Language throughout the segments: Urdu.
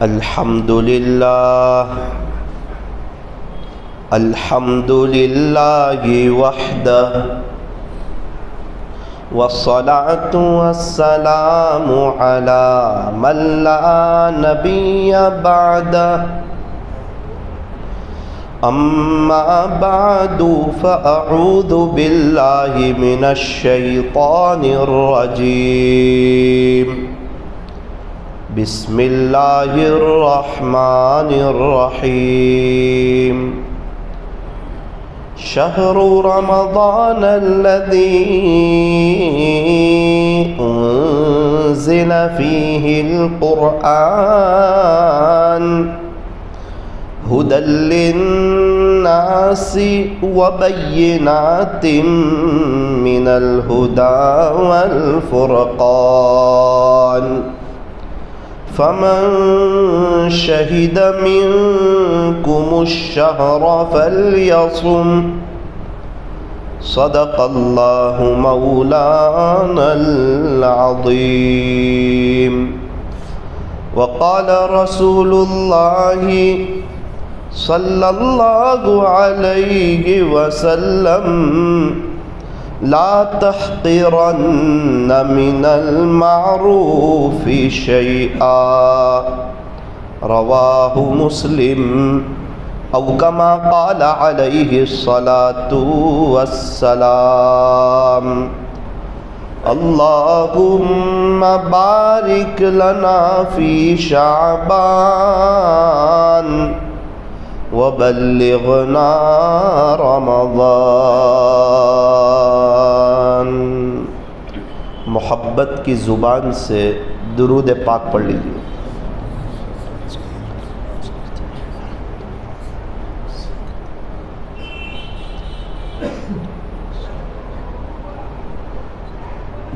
الحمد للہ وحدہ والصلاة والسلام علی من لا نبی بعدہ اما بعد فاعوذ باللہ من الشیطان الرجیم بسم اللہ الرحمن الرحیم شہر رمضان الذی انزل فیہ القرآن ہدی للناس وبینات من الہدی والفرقان فمن شہد منکم الشہر فلیصم صدق اللہ مولانا العظیم وقال رسول اللہ صلی اللہ علیہ وسلم لا تحقرن من المعروف شیئا رواہ مسلم او کما قال علیہ الصلاة والسلام اللہم بارک لنا فی شعبان وبلغنا رمضان۔ محبت کی زبان سے درود پاک پڑھ لیجیے۔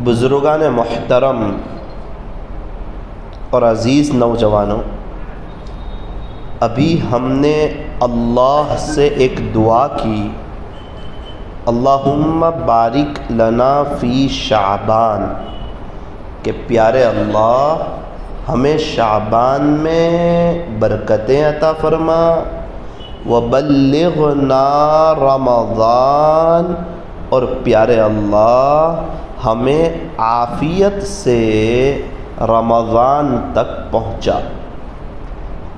بزرگان محترم اور عزیز نوجوانوں، ابھی ہم نے اللہ سے ایک دعا کی، اللہم بارک لنا فی شعبان، کہ پیارے اللہ ہمیں شعبان میں برکتیں عطا فرما، وبلغنا رمضان، اور پیارے اللہ ہمیں عافیت سے رمضان تک پہنچا۔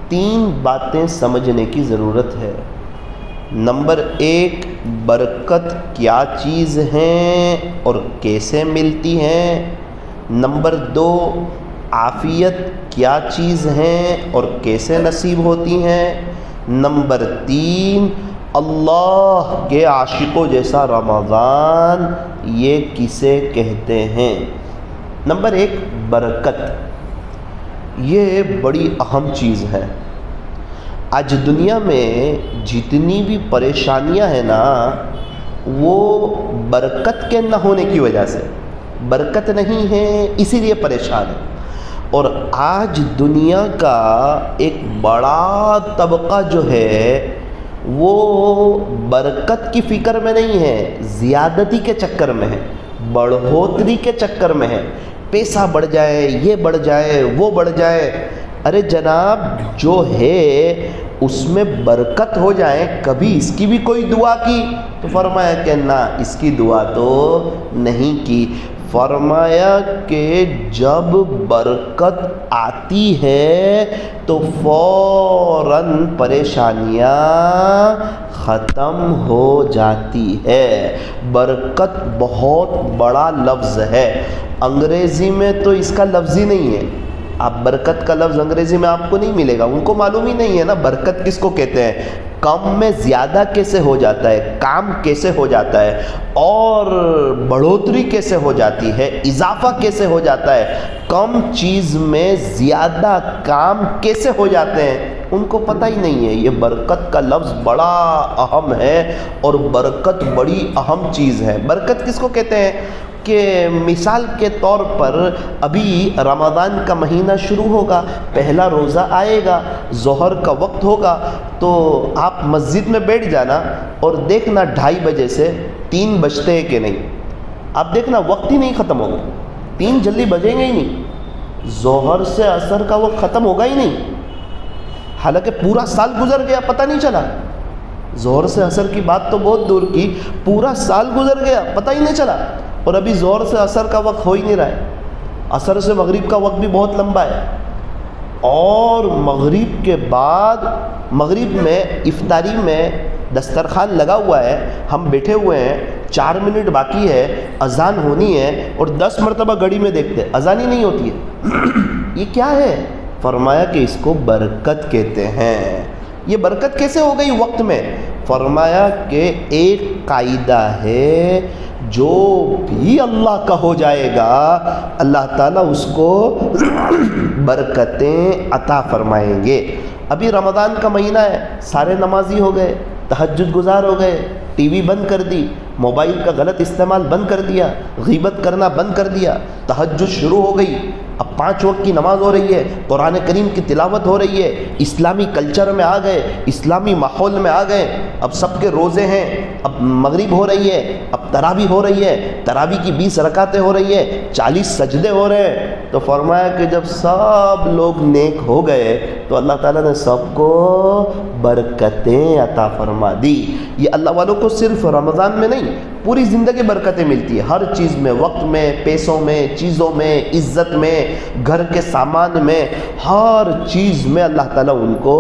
تین باتیں سمجھنے کی ضرورت ہے۔ نمبر ایک، برکت کیا چیز ہیں اور کیسے ملتی ہیں۔ نمبر دو، عافیت کیا چیز ہیں اور کیسے نصیب ہوتی ہیں۔ نمبر تین، اللہ کے عاشقوں جیسا رمضان یہ کسے کہتے ہیں۔ نمبر ایک، برکت، یہ بڑی اہم چیز ہے۔ آج دنیا میں جتنی بھی پریشانیاں ہیں نا، وہ برکت کے نہ ہونے کی وجہ سے، برکت نہیں ہے اسی لیے پریشان ہے۔ اور آج دنیا کا ایک بڑا طبقہ جو ہے وہ برکت کی فکر میں نہیں ہے، زیادتی کے چکر میں ہے، بڑھوتری کے چکر میں ہے۔ پیسہ بڑھ جائے، یہ بڑھ جائے، وہ بڑھ جائے۔ ارے جناب، جو ہے اس میں برکت ہو جائے۔ کبھی اس کی بھی کوئی دعا کی تو فرمایا کہ نہ، اس کی دعا تو نہیں کی۔ فرمایا کہ جب برکت آتی ہے تو فوراً پریشانیاں ختم ہو جاتی ہے۔ برکت بہت بڑا لفظ ہے، انگریزی میں تو اس کا لفظ ہی نہیں ہے۔ آپ برکت کا لفظ انگریزی میں آپ کو نہیں ملے گا، ان کو معلوم ہی نہیں ہے نا برکت کس کو کہتے ہیں، کم میں زیادہ کیسے ہو جاتا ہے، کام کیسے ہو جاتا ہے، اور بڑھوتری کیسے ہو جاتی ہے، اضافہ کیسے ہو جاتا ہے، کم چیز میں زیادہ کام کیسے ہو جاتے ہیں، ان کو پتہ ہی نہیں ہے۔ یہ برکت کا لفظ بڑا اہم ہے اور برکت بڑی اہم چیز ہے۔ برکت کس کو کہتے ہیں کہ مثال کے طور پر ابھی رمضان کا مہینہ شروع ہوگا، پہلا روزہ آئے گا، ظہر کا وقت ہوگا، تو آپ مسجد میں بیٹھ جانا اور دیکھنا 2:30 بجے سے 3 بجتے ہیں کہ نہیں، آپ دیکھنا وقت ہی نہیں ختم ہوگا، 3 جلدی بجیں گے ہی نہیں، ظہر سے عصر کا وقت ختم ہوگا ہی نہیں، حالانکہ پورا سال گزر گیا پتہ نہیں چلا. ظہر سے عصر کی بات تو بہت دور کی، پورا سال گزر گیا پتہ ہی نہیں چلا. اور ابھی ظہر سے عصر کا وقت ہو ہی نہیں رہا ہے. عصر سے مغرب کا وقت بھی بہت لمبا ہے. اور مغرب کے بعد، مغرب میں افطاری میں دسترخوان لگا ہوا ہے، ہم بیٹھے ہوئے ہیں، 4 منٹ باقی ہے، اذان ہونی ہے، اور 10 مرتبہ گھڑی میں دیکھتے اذان ہی نہیں ہوتی ہے. یہ کیا ہے؟ فرمایا کہ اس کو برکت کہتے ہیں. یہ برکت کیسے ہو گئی وقت میں؟ فرمایا کہ ایک قاعدہ ہے، جو بھی اللہ کا ہو جائے گا اللہ تعالیٰ اس کو برکتیں عطا فرمائیں گے. ابھی رمضان کا مہینہ ہے، سارے نمازی ہو گئے، تہجد گزار ہو گئے، ٹی وی بند کر دی، موبائل کا غلط استعمال بند کر دیا، غیبت کرنا بند کر دیا، تہجد شروع ہو گئی. اب 5 وقت کی نماز ہو رہی ہے، قرآن کریم کی تلاوت ہو رہی ہے، اسلامی کلچر میں آ گئے، اسلامی ماحول میں آ گئے. اب سب کے روزے ہیں، اب مغرب ہو رہی ہے، اب تراویح ہو رہی ہے، تراویح کی 20 رکعتیں ہو رہی ہے، 40 سجدے ہو رہے ہیں. تو فرمایا کہ جب سب لوگ نیک ہو گئے تو اللہ تعالیٰ نے سب کو برکتیں عطا فرما دی. یہ اللہ والوں کو صرف رمضان میں نہیں، پوری زندگی برکتیں ملتی ہے، ہر چیز میں، وقت میں، پیسوں میں، چیزوں میں، عزت میں، گھر کے سامان میں، ہر چیز میں اللہ تعالیٰ ان کو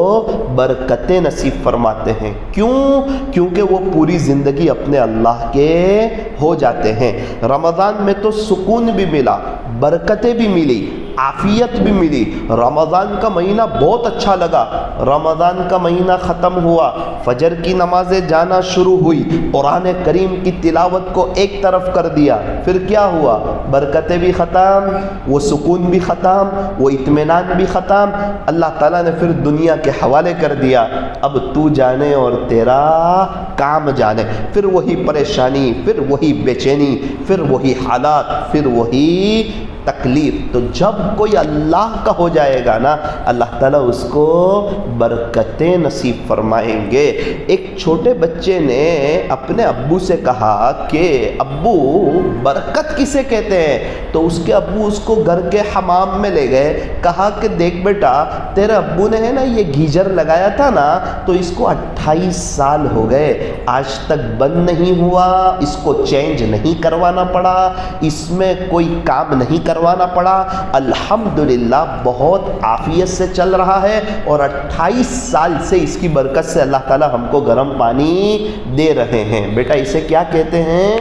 برکتیں نصیب فرماتے ہیں. کیوں؟ کیونکہ وہ پوری زندگی اپنے اللہ کے ہو جاتے ہیں. رمضان میں تو سکون بھی ملا، برکتیں بھی ملی، عافیت بھی ملی. رمضان کا مہینہ بہت اچھا لگا. رمضان کا مہینہ ختم ہوا، فجر کی نمازیں جانا شروع ہوئی، قرآن کریم کی تلاوت کو ایک طرف کر دیا. پھر کیا ہوا؟ برکتیں بھی ختم، وہ سکون بھی ختم، وہ اطمینان بھی ختم. اللہ تعالیٰ نے پھر دنیا کے حوالے کر دیا. اب تو جانے اور تیرا کام جانے. پھر وہی پریشانی، پھر وہی بے چینی، پھر وہی حالات، پھر وہی تکلیف. تو جب کوئی اللہ کا ہو جائے گا نا، اللہ تعالیٰ اس کو برکتیں نصیب فرمائیں گے. ایک چھوٹے بچے نے اپنے ابو سے کہا کہ ابو برکت کسے کہتے ہیں؟ تو اس کے ابو اس کو گھر کے حمام میں لے گئے، کہا کہ دیکھ بیٹا، تیرے ابو نے ہے نا یہ گیزر لگایا تھا نا، تو اس کو 28 سال ہو گئے، آج تک بند نہیں ہوا، اس کو چینج نہیں کروانا پڑا، اس میں کوئی کام نہیں کروانا پڑا، الحمدللہ بہت عافیت سے چل رہا ہے، اور 28 سال سے اس کی برکت سے اللہ تعالیٰ ہم کو گرم پانی دے رہے ہیں. بیٹا اسے کیا کہتے ہیں؟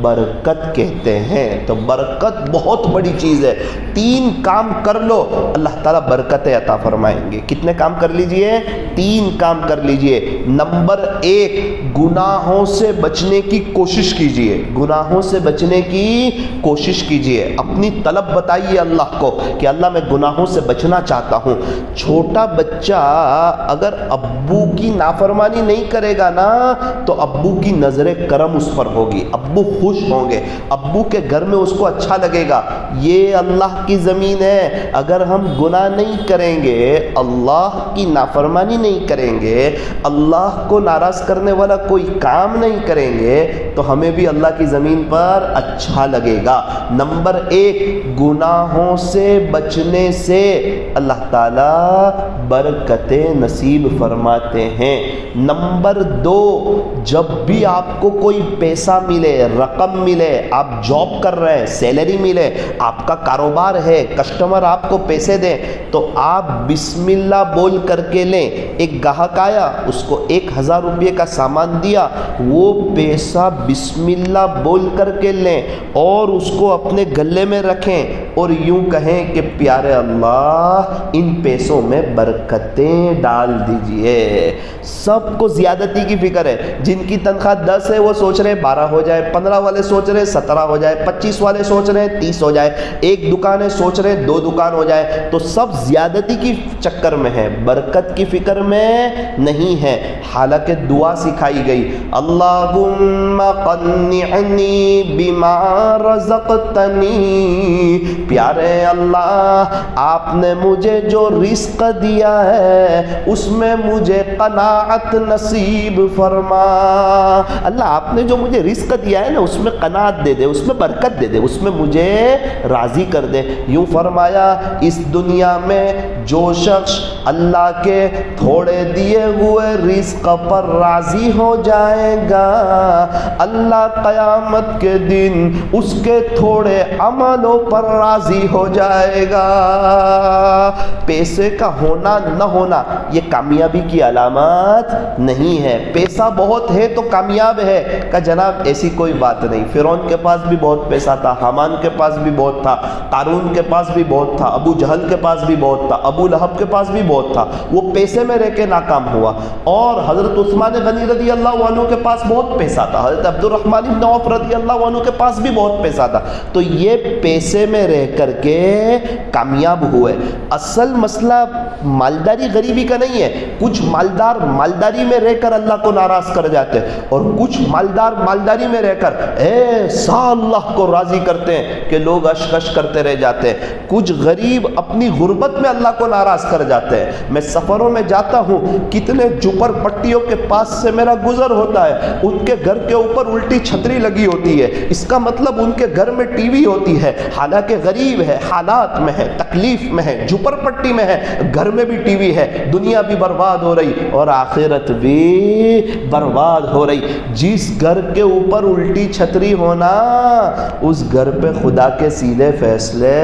برکت کہتے ہیں. تو برکت بہت بڑی چیز ہے. 3 کام کر لو، اللہ تعالیٰ برکتیں عطا فرمائیں گے. کتنے کام کر لیجئے؟ 3 کام کر لیجئے. نمبر 1، گناہوں سے بچنے کی کوشش کیجئے. گناہوں سے بچنے کی کوشش کیجئے. اپنی طلب بتائیے اللہ کو کہ اللہ میں گناہوں سے بچنا چاہتا ہوں. چھوٹا بچہ اگر ابو کی نافرمانی نہیں کرے گا نا، تو ابو کی نظر کرم اس پر ہوگی، ابو خوش ہوں گے، ابو کے گھر میں اس کو اچھا لگے گا. یہ اللہ کی زمین ہے، اگر ہم گناہ نہیں کریں گے، اللہ کی نافرمانی نہیں کریں گے، اللہ کو ناراض کرنے والا کوئی کام نہیں کریں گے، تو ہمیں بھی اللہ کی زمین پر اچھا لگے گا. نمبر 1، گناہوں سے بچنے سے اللہ تعالیٰ برکتیں نصیب فرماتے ہیں. نمبر 2، جب بھی آپ کو کوئی پیسہ ملے، رقم ملے، آپ جاب کر رہے ہیں، سیلری ملے، آپ کا کاروبار ہے، کسٹمر آپ کو پیسے دیں، تو آپ بسم اللہ بول کر کے لیں. ایک گاہک آیا، اس کو 1000 روپے کا سامان دیا، وہ پیسہ بسم اللہ بول کر کے لیں اور اس کو اپنے گلے میں رکھیں اور یوں کہیں کہ پیارے اللہ ان پیسوں میں برکتیں ڈال دیجئے. سب کو زیادتی کی فکر ہے. جن کی تنخواہ 10 ہے وہ سوچ رہے 12 ہو جائے، 15 والے سوچ رہے 17 ہو جائے، 25 والے سوچ رہے 30 ہو جائے، ایک دکان ہے سوچ رہے 2 دکان ہو جائے. تو سب زیادتی کی چکر میں ہے، برکت کی فکر میں نہیں ہے. حالانکہ دعا سکھائی گئی، اللہم قنعنی بما رزقتنی، پیارے اللہ آپ نے مجھے جو رزق دیا ہے اس میں مجھے قناعت نصیب فرما. اللہ آپ نے جو مجھے رزق دیا ہے نا اس میں قناعت دے دے، اس میں برکت دے دے، اس میں مجھے راضی کر دے. یوں فرمایا اس دنیا میں جو شخص اللہ کے تھوڑے دیے ہوئے رزق پر راضی ہو جائے گا، اللہ قیامت کے دن اس کے تھوڑے عملوں پر راضی ہو جائے گا۔ پیسے کا ہونا نہ ہونا یہ کامیابی کی علامات نہیں ہے۔ پیسہ بہت ہے تو کامیاب ہے کہ جناب ایسی کوئی بات نہیں۔ فرعون کے پاس بھی بہت پیسہ تھا، حامان کے پاس بھی بہت تھا، قارون کے پاس بھی بہت تھا، ابو جہل کے پاس بھی بہت تھا، ابو لہب کے پاس بھی بہت تھا، وہ پیسے میں رہ کے ناکام ہوا۔ اور حضرت عثمان غنی رضی اللہ عنہ کے پاس بہت پیسہ تھا، حضرت عبد الرحمن بن عوف رضی اللہ عنہ کے پاس بھی بہت پیسہ تھا، تو یہ پیسے میں رہ کر کے کامیاب ہوئے۔ اصل مسئلہ مالداری غریبی کا نہیں ہے۔ کچھ مالدار مالداری میں رہ کر اللہ کو ناراض کر جاتے ہیں، اور کچھ مالدار مالداری میں رہ کر ایسا اللہ کو راضی کرتے ہیں کہ لوگ اشکش کرتے رہ جاتے ہیں۔ کچھ غریب اپنی غربت میں اللہ کو ناراض کر جاتے ہیں۔ میں سفروں میں جاتا ہوں، کتنے جھپر پٹیوں کے پاس سے میرا گزر ہوتا ہے، ان کے گھر کے اوپر الٹی چھتری لگی ہوتی ہے، اس کا مطلب ان کے گھر میں ٹی وی ہوتی ہے، حالانکہ غریب ہے، حالات میں ہے، تکلیف میں ہے، جھپر پٹی میں ہے، گھر میں بھی ٹی وی ہے، دنیا بھی برباد ہو رہی اور آخرت بھی برباد ہو رہی۔ جس گھر کے اوپر الٹی چھتری ہونا، اس گھر پہ خدا کے سیدھے فیصلے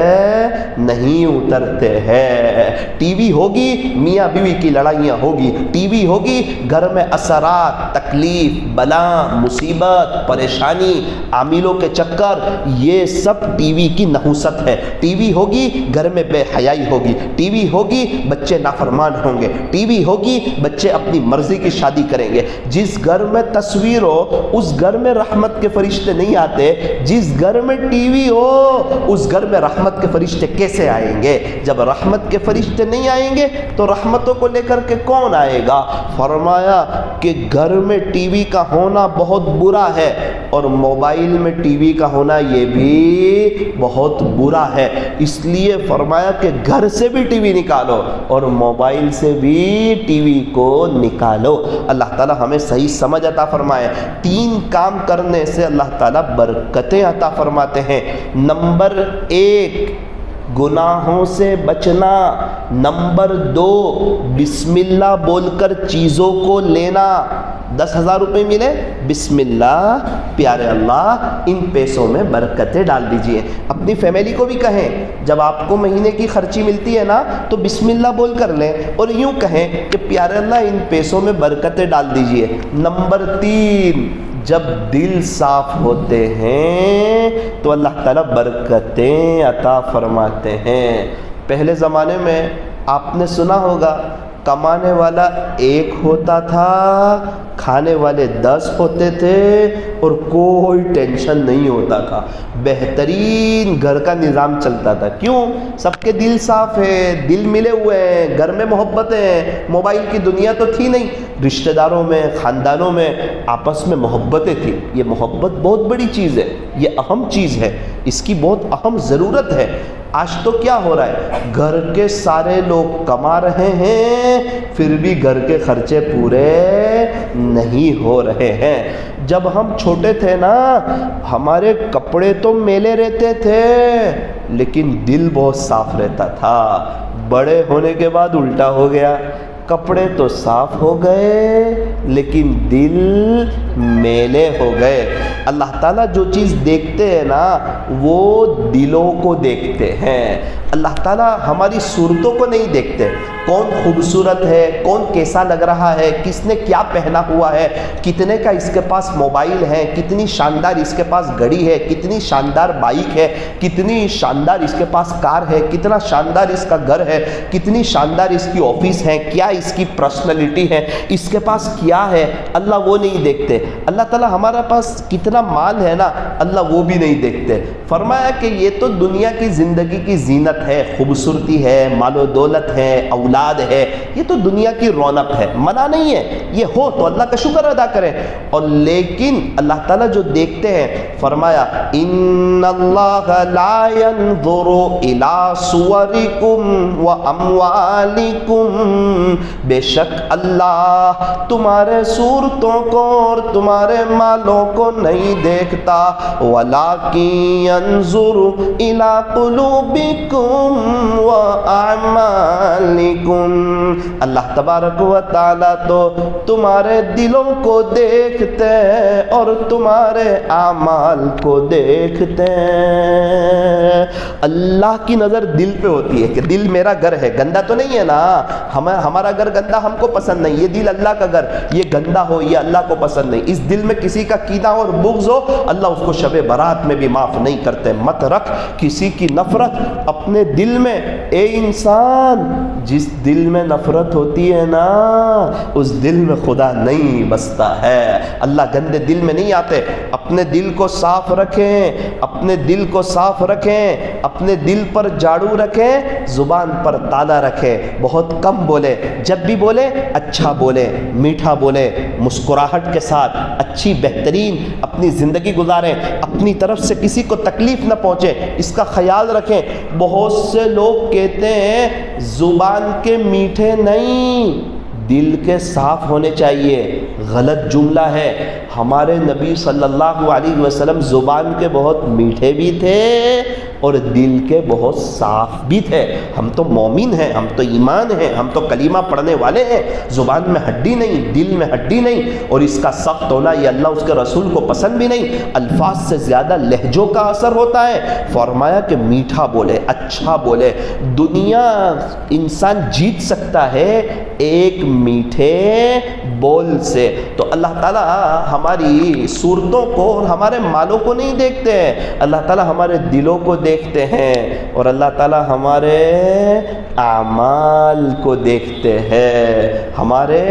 نہیں اترتے ہیں۔ ٹی وی ہوگی، میاں بیوی کی لڑائیاں ہوگی، ٹی وی ہوگی، گھر میں اثرات، تکلیف، بلا، مصیبت، پریشانی، عاملوں کے چکر، یہ سب ٹی وی کی نحوست ہے۔ ٹی وی ہوگی، گھر میں بے حیائی ہوگی، ٹی وی ہوگی، بچے نافرمان ہوں گے، ٹی وی ہوگی، بچے اپنی مرضی کی شادی کریں گے۔ جس گھر میں تصویر ہو اس گھر میں رحمت کے فرشتے نہیں آتے، جس گھر میں ٹی وی ہو اس گھر میں رحمت کے فرشتے کیسے آئیں گے؟ جب رحمت کے فرشتے نہیں آئیں گے تو رحمتوں کو لے کر کے کون آئے گا؟ فرمایا کہ گھر میں ٹی وی کا ہونا بہت برا ہے، اور موبائل میں ٹی وی کا ہونا یہ بھی بہت برا ہے۔ اس لیے فرمایا کہ گھر سے بھی ٹی وی نکالو اور موبائل سے بھی ٹی وی کو نکالو۔ اللہ تعالی ہمیں صحیح سمجھ عطا فرمائے۔ 3 کام کرنے سے اللہ تعالیٰ برکتیں عطا فرماتے ہیں۔ نمبر 1 گناہوں سے بچنا، نمبر 2 بسم اللہ بول کر چیزوں کو لینا۔ 10,000 روپے ملے، بسم اللہ پیارے اللہ ان پیسوں میں برکتیں ڈال دیجئے۔ اپنی فیملی کو بھی کہیں، جب آپ کو مہینے کی خرچی ملتی ہے نا تو بسم اللہ بول کر لیں اور یوں کہیں کہ پیارے اللہ ان پیسوں میں برکتیں ڈال دیجئے۔ نمبر 3 جب دل صاف ہوتے ہیں تو اللہ تعالیٰ برکتیں عطا فرماتے ہیں۔ پہلے زمانے میں آپ نے سنا ہوگا کمانے والا 1 ہوتا تھا، کھانے والے 10 ہوتے تھے اور کوئی ٹینشن نہیں ہوتا تھا، بہترین گھر کا نظام چلتا تھا۔ کیوں؟ سب کے دل صاف ہے، دل ملے ہوئے ہیں، گھر میں محبتیں ہیں۔ موبائل کی دنیا تو تھی نہیں، رشتہ داروں میں، خاندانوں میں آپس میں محبتیں تھیں۔ یہ محبت بہت بڑی چیز ہے، یہ اہم چیز ہے، اس کی بہت اہم ضرورت ہے۔ آج تو کیا ہو رہا ہے، گھر کے سارے لوگ کما رہے ہیں پھر بھی گھر کے خرچے پورے نہیں ہو رہے ہیں۔ جب ہم چھوٹے تھے نا ہمارے کپڑے تو میلے رہتے تھے لیکن دل بہت صاف رہتا تھا۔ بڑے ہونے کے بعد الٹا ہو گیا، کپڑے تو صاف ہو گئے لیکن دل میلے ہو گئے۔ اللہ تعالیٰ جو چیز دیکھتے ہیں نا وہ دلوں کو دیکھتے ہیں۔ اللہ تعالیٰ ہماری صورتوں کو نہیں دیکھتے، کون خوبصورت ہے، کون کیسا لگ رہا ہے، کس نے کیا پہنا ہوا ہے، کتنے کا اس کے پاس موبائل ہے، کتنی شاندار اس کے پاس گھڑی ہے، کتنی شاندار بائک ہے، کتنی شاندار اس کے پاس کار ہے، کتنا شاندار اس کا گھر ہے، کتنی شاندار اس کی آفس ہے، کیا اس کی پرسنالٹی ہے، اس کے پاس کیا ہے، اللہ وہ نہیں دیکھتے۔ اللہ تعالیٰ ہمارا پاس کتنا مال ہے نا اللہ وہ بھی نہیں دیکھتے۔ فرمایا کہ یہ تو دنیا کی زندگی کی زینت ہے، خوبصورتی ہے، مال و دولت ہے، اولاد ہے، یہ تو دنیا کی رونق ہے، منع نہیں ہے، یہ ہو تو اللہ کا شکر ادا کریں۔ اور لیکن اللہ تعالیٰ جو دیکھتے ہیں، فرمایا ان اللہ لا ينظر الى صورکم واموالکم، بے شک اللہ تمہارے صورتوں کو اور تمہارے مالوں کو نہیں دیکھتا، ولکن ينظر الى قلوبکم وأعمالكم، اللہ تبارک و تعالیٰ تو تمہارے دلوں کو دیکھتے ہیں اور تمہارے اعمال کو دیکھتے ہیں۔ اللہ کی نظر دل پہ ہوتی ہے کہ دل میرا گھر ہے، گندا تو نہیں ہے نا، ہمارا گھر گندا ہم کو پسند نہیں، یہ دل اللہ کا گھر، یہ گندا ہو یہ اللہ کو پسند نہیں۔ اس دل میں کسی کا کینہ اور بغض ہو، اللہ اس کو شب برات میں بھی معاف نہیں کرتے۔ مت رکھ کسی کی نفرت اپنے دل میں۔ اے انسان، جس دل میں نفرت ہوتی ہے نا، اس دل میں خدا نہیں بستا ہے۔ اللہ گندے دل میں نہیں آتے۔ اپنے دل کو صاف رکھیں، اپنے دل کو صاف رکھیں، اپنے دل پر جھاڑو رکھیں، زبان پر تالا رکھیں، بہت کم بولے، جب بھی بولے اچھا بولے، میٹھا بولے، مسکراہٹ کے ساتھ اچھی بہترین اپنی زندگی گزاریں، اپنی طرف سے کسی کو تکلیف نہ پہنچے، اس کا خیال رکھیں۔ بہت سے لوگ کہتے ہیں زبان کے میٹھے نہیں، دل کے صاف ہونے چاہیے، غلط جملہ ہے۔ ہمارے نبی صلی اللہ علیہ وسلم زبان کے بہت میٹھے بھی تھے اور دل کے بہت صاف بھی تھے۔ ہم تو مومن ہیں، ہم تو ایمان ہیں، ہم تو کلمہ پڑھنے والے ہیں۔ زبان میں ہڈی نہیں، دل میں ہڈی نہیں، اور اس کا سخت ہونا یہ اللہ اس کے رسول کو پسند بھی نہیں۔ الفاظ سے زیادہ لہجوں کا اثر ہوتا ہے۔ فرمایا کہ میٹھا بولے، اچھا بولے۔ دنیا انسان جیت سکتا ہے ایک میٹھے بول سے۔ تو اللہ تعالیٰ ہماری صورتوں کو اور ہمارے مالوں کو نہیں دیکھتے ہیں، اللہ تعالیٰ ہمارے دلوں کو دیکھتے ہیں، اور اللہ تعالیٰ ہمارے اعمال کو دیکھتے ہیں، ہمارے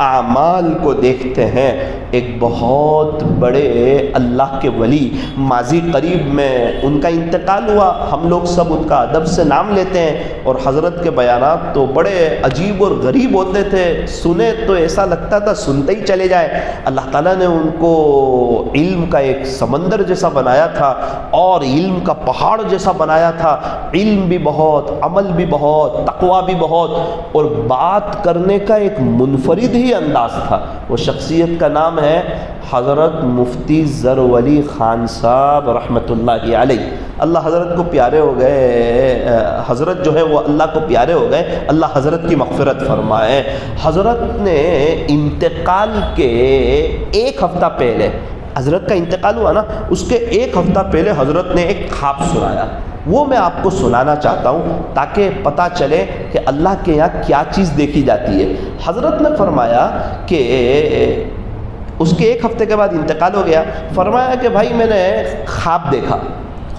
اعمال کو دیکھتے ہیں۔ ایک بہت بڑے اللہ کے ولی ماضی قریب میں ان کا انتقال ہوا، ہم لوگ سب ان کا ادب سے نام لیتے ہیں، اور حضرت کے بیانات تو بڑے عجیب اور غریب ہوتے تھے، سنے تو ایسا لگتا تھا سنتے ہی چلے جائے۔ اللہ تعالیٰ نے ان کو علم کا ایک سمندر جیسا بنایا تھا اور علم کا پہاڑ جیسا بنایا تھا، علم بھی بہت، عمل بھی بہت، تقوی بھی بہت، اور بات کرنے کا ایک منفرد ہی انداز تھا۔ وہ شخصیت کا نام ہے حضرت مفتی ظہرولی خان صاحب رحمۃ اللہ علیہ۔ اللہ حضرت کو پیارے ہو گئے، حضرت جو ہے وہ اللہ کو پیارے ہو گئے، اللہ حضرت کی مغفرت فرمائے۔ حضرت نے انتقال کے ایک ہفتہ پہلے، حضرت کا انتقال ہوا نا، اس کے ایک ہفتہ پہلے حضرت نے ایک خواب سنایا، وہ میں آپ کو سنانا چاہتا ہوں تاکہ پتہ چلے کہ اللہ کے یہاں کیا چیز دیکھی جاتی ہے۔ حضرت نے فرمایا کہ اس کے ایک ہفتے کے بعد انتقال ہو گیا، فرمایا کہ بھائی میں نے خواب دیکھا،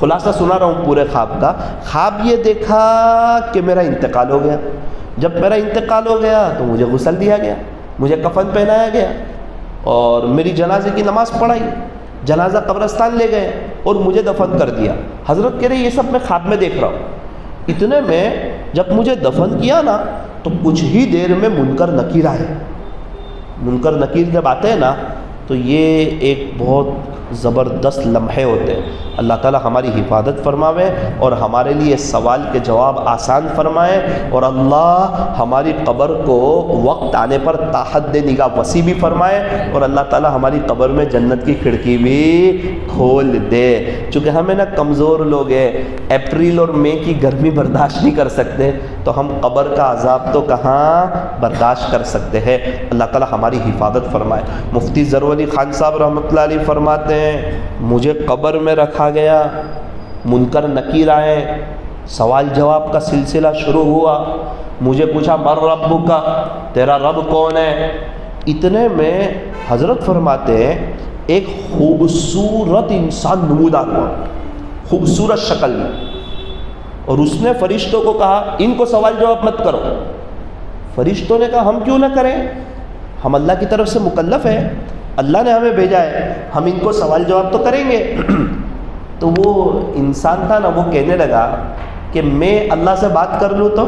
خلاصہ سنا رہا ہوں پورے خواب کا۔ خواب یہ دیکھا کہ میرا انتقال ہو گیا، جب میرا انتقال ہو گیا تو مجھے غسل دیا گیا، مجھے کفن پہنایا گیا، اور میری جنازے کی نماز پڑھائی، جنازہ قبرستان لے گئے اور مجھے دفن کر دیا۔ حضرت کہہ رہے یہ سب میں خواب میں دیکھ رہا ہوں۔ اتنے میں جب مجھے دفن کیا نا تو کچھ ہی دیر میں منکر نکیر آئے۔ منکر نکیر جب آتے ہیں نا تو یہ ایک بہت زبردست لمحے ہوتے ہیں۔ اللہ تعالیٰ ہماری حفاظت فرماوے اور ہمارے لیے سوال کے جواب آسان فرمائے، اور اللہ ہماری قبر کو وقت آنے پر تاحد نگاہ وسیع بھی فرمائے، اور اللہ تعالیٰ ہماری قبر میں جنت کی کھڑکی بھی کھول دے۔ چونکہ ہمیں نا کمزور لوگ ہیں، اپریل اور مئی کی گرمی برداشت نہیں کر سکتے، تو ہم قبر کا عذاب تو کہاں برداشت کر سکتے ہیں۔ اللہ تعالیٰ ہماری حفاظت فرمائے۔ مفتی ظہرولی خان صاحب رحمۃ اللہ علیہ فرماتے ہیں مجھے قبر میں رکھا گیا، منکر نکیر آئے، سوال جواب کا سلسلہ شروع ہوا، مجھے پوچھا مر ربک کا، تیرا رب کون ہے؟ اتنے میں حضرت فرماتے ہیں ایک خوبصورت انسان نمودار ہوا، خوبصورت شکل میں، اور اس نے فرشتوں کو کہا ان کو سوال جواب مت کرو۔ فرشتوں نے کہا ہم کیوں نہ کریں، ہم اللہ کی طرف سے مکلف ہیں، اللہ نے ہمیں بھیجا ہے، ہم ان کو سوال جواب تو کریں گے۔ تو وہ انسان تھا نا، وہ کہنے لگا کہ میں اللہ سے بات کر لوں تو؟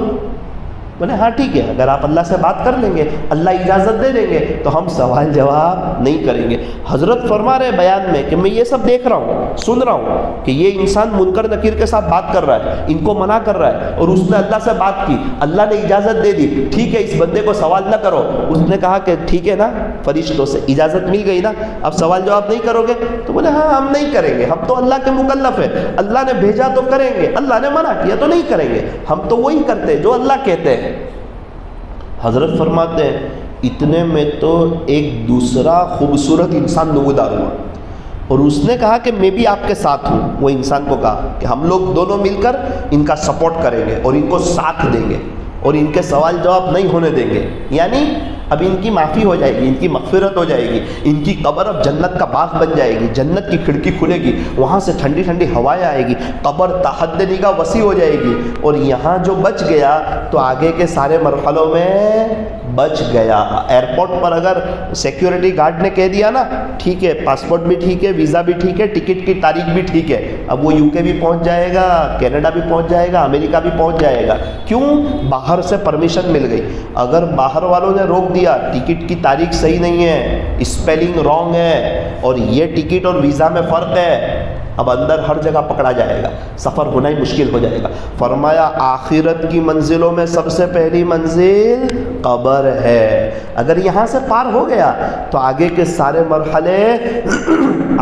بولے ہاں ٹھیک ہے، اگر آپ اللہ سے بات کر لیں گے، اللہ اجازت دے دیں گے تو ہم سوال جواب نہیں کریں گے۔ حضرت فرما رہے بیان میں کہ میں یہ سب دیکھ رہا ہوں، سن رہا ہوں کہ یہ انسان منکر نکیر کے ساتھ بات کر رہا ہے، ان کو منع کر رہا ہے، اور اس نے اللہ سے بات کی، اللہ نے اجازت دے دی، ٹھیک ہے اس بندے کو سوال نہ کرو۔ اس نے کہا کہ ٹھیک ہے نا، فرشتوں سے اجازت مل گئی نا، اب سوال جواب نہیں کرو گے؟ تو بولے ہاں ہم نہیں کریں گے، ہم تو اللہ کے مکلف ہیں، اللہ نے بھیجا تو کریں گے، اللہ نے منع کیا تو نہیں کریں گے، ہم تو وہی کرتے ہیں جو اللہ کہتے ہیں۔ حضرت فرماتے ہیں اتنے میں تو ایک دوسرا خوبصورت انسان نمودار ہوا، اور اس نے کہا کہ میں بھی آپ کے ساتھ ہوں۔ وہ انسان کو کہا کہ ہم لوگ دونوں مل کر ان کا سپورٹ کریں گے اور ان کو ساتھ دیں گے اور ان کے سوال جواب نہیں ہونے دیں گے، یعنی اب ان کی معافی ہو جائے گی، ان کی مغفرت ہو جائے گی، ان کی قبر اب جنت کا باغ بن جائے گی، جنت کی کھڑکی کھلے گی، وہاں سے ٹھنڈی ٹھنڈی ہوائیں آئے گی، قبر تحد نگاہ وسیع ہو جائے گی، اور یہاں جو بچ گیا تو آگے کے سارے مرحلوں میں بچ گیا۔ ایئرپورٹ پر اگر سیکیورٹی گارڈ نے کہہ دیا نا ٹھیک ہے پاسپورٹ بھی ٹھیک ہے، ویزا بھی ٹھیک ہے، ٹکٹ کی تاریخ بھی ٹھیک ہے، اب وہ UK بھی پہنچ جائے گا، کینیڈا بھی پہنچ جائے گا، امریکہ بھی پہنچ جائے گا۔ کیوں؟ باہر سے پرمیشن مل گئی۔ اگر باہر والوں نے روک دیا ٹکٹ کی تاریخ صحیح نہیں ہے، اسپیلنگ رانگ ہے، اور یہ ٹکٹ اور ویزا میں فرق ہے، اب اندر ہر جگہ پکڑا جائے گا، سفر ہونا ہی مشکل ہو جائے گا۔ فرمایا آخرت کی منزلوں میں سب سے پہلی منزل قبر ہے، اگر یہاں سے پار ہو گیا تو آگے کے سارے مرحلے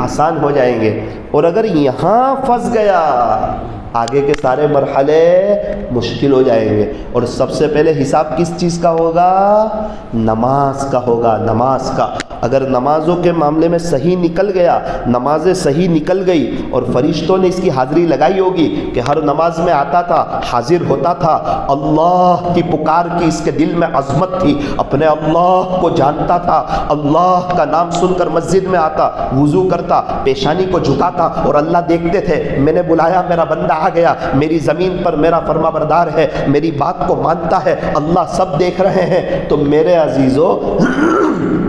آسان ہو جائیں گے، اور اگر یہاں پھنس گیا آگے کے سارے مرحلے مشکل ہو جائیں گے۔ اور سب سے پہلے حساب کس چیز کا ہوگا؟ نماز کا ہوگا، نماز کا۔ اگر نمازوں کے معاملے میں صحیح نکل گیا، نمازیں صحیح نکل گئی، اور فرشتوں نے اس کی حاضری لگائی ہوگی کہ ہر نماز میں آتا تھا، حاضر ہوتا تھا، اللہ کی پکار کی اس کے دل میں عظمت تھی، اپنے اللہ کو جانتا تھا، اللہ کا نام سن کر مسجد میں آتا، وضو کرتا، پیشانی کو جھکاتا، اور اللہ دیکھتے تھے میں نے بلایا میرا بندہ آ گیا، میری زمین پر میرا فرما بردار ہے، میری بات کو مانتا ہے، اللہ سب دیکھ رہے ہیں۔ تو میرے عزیزو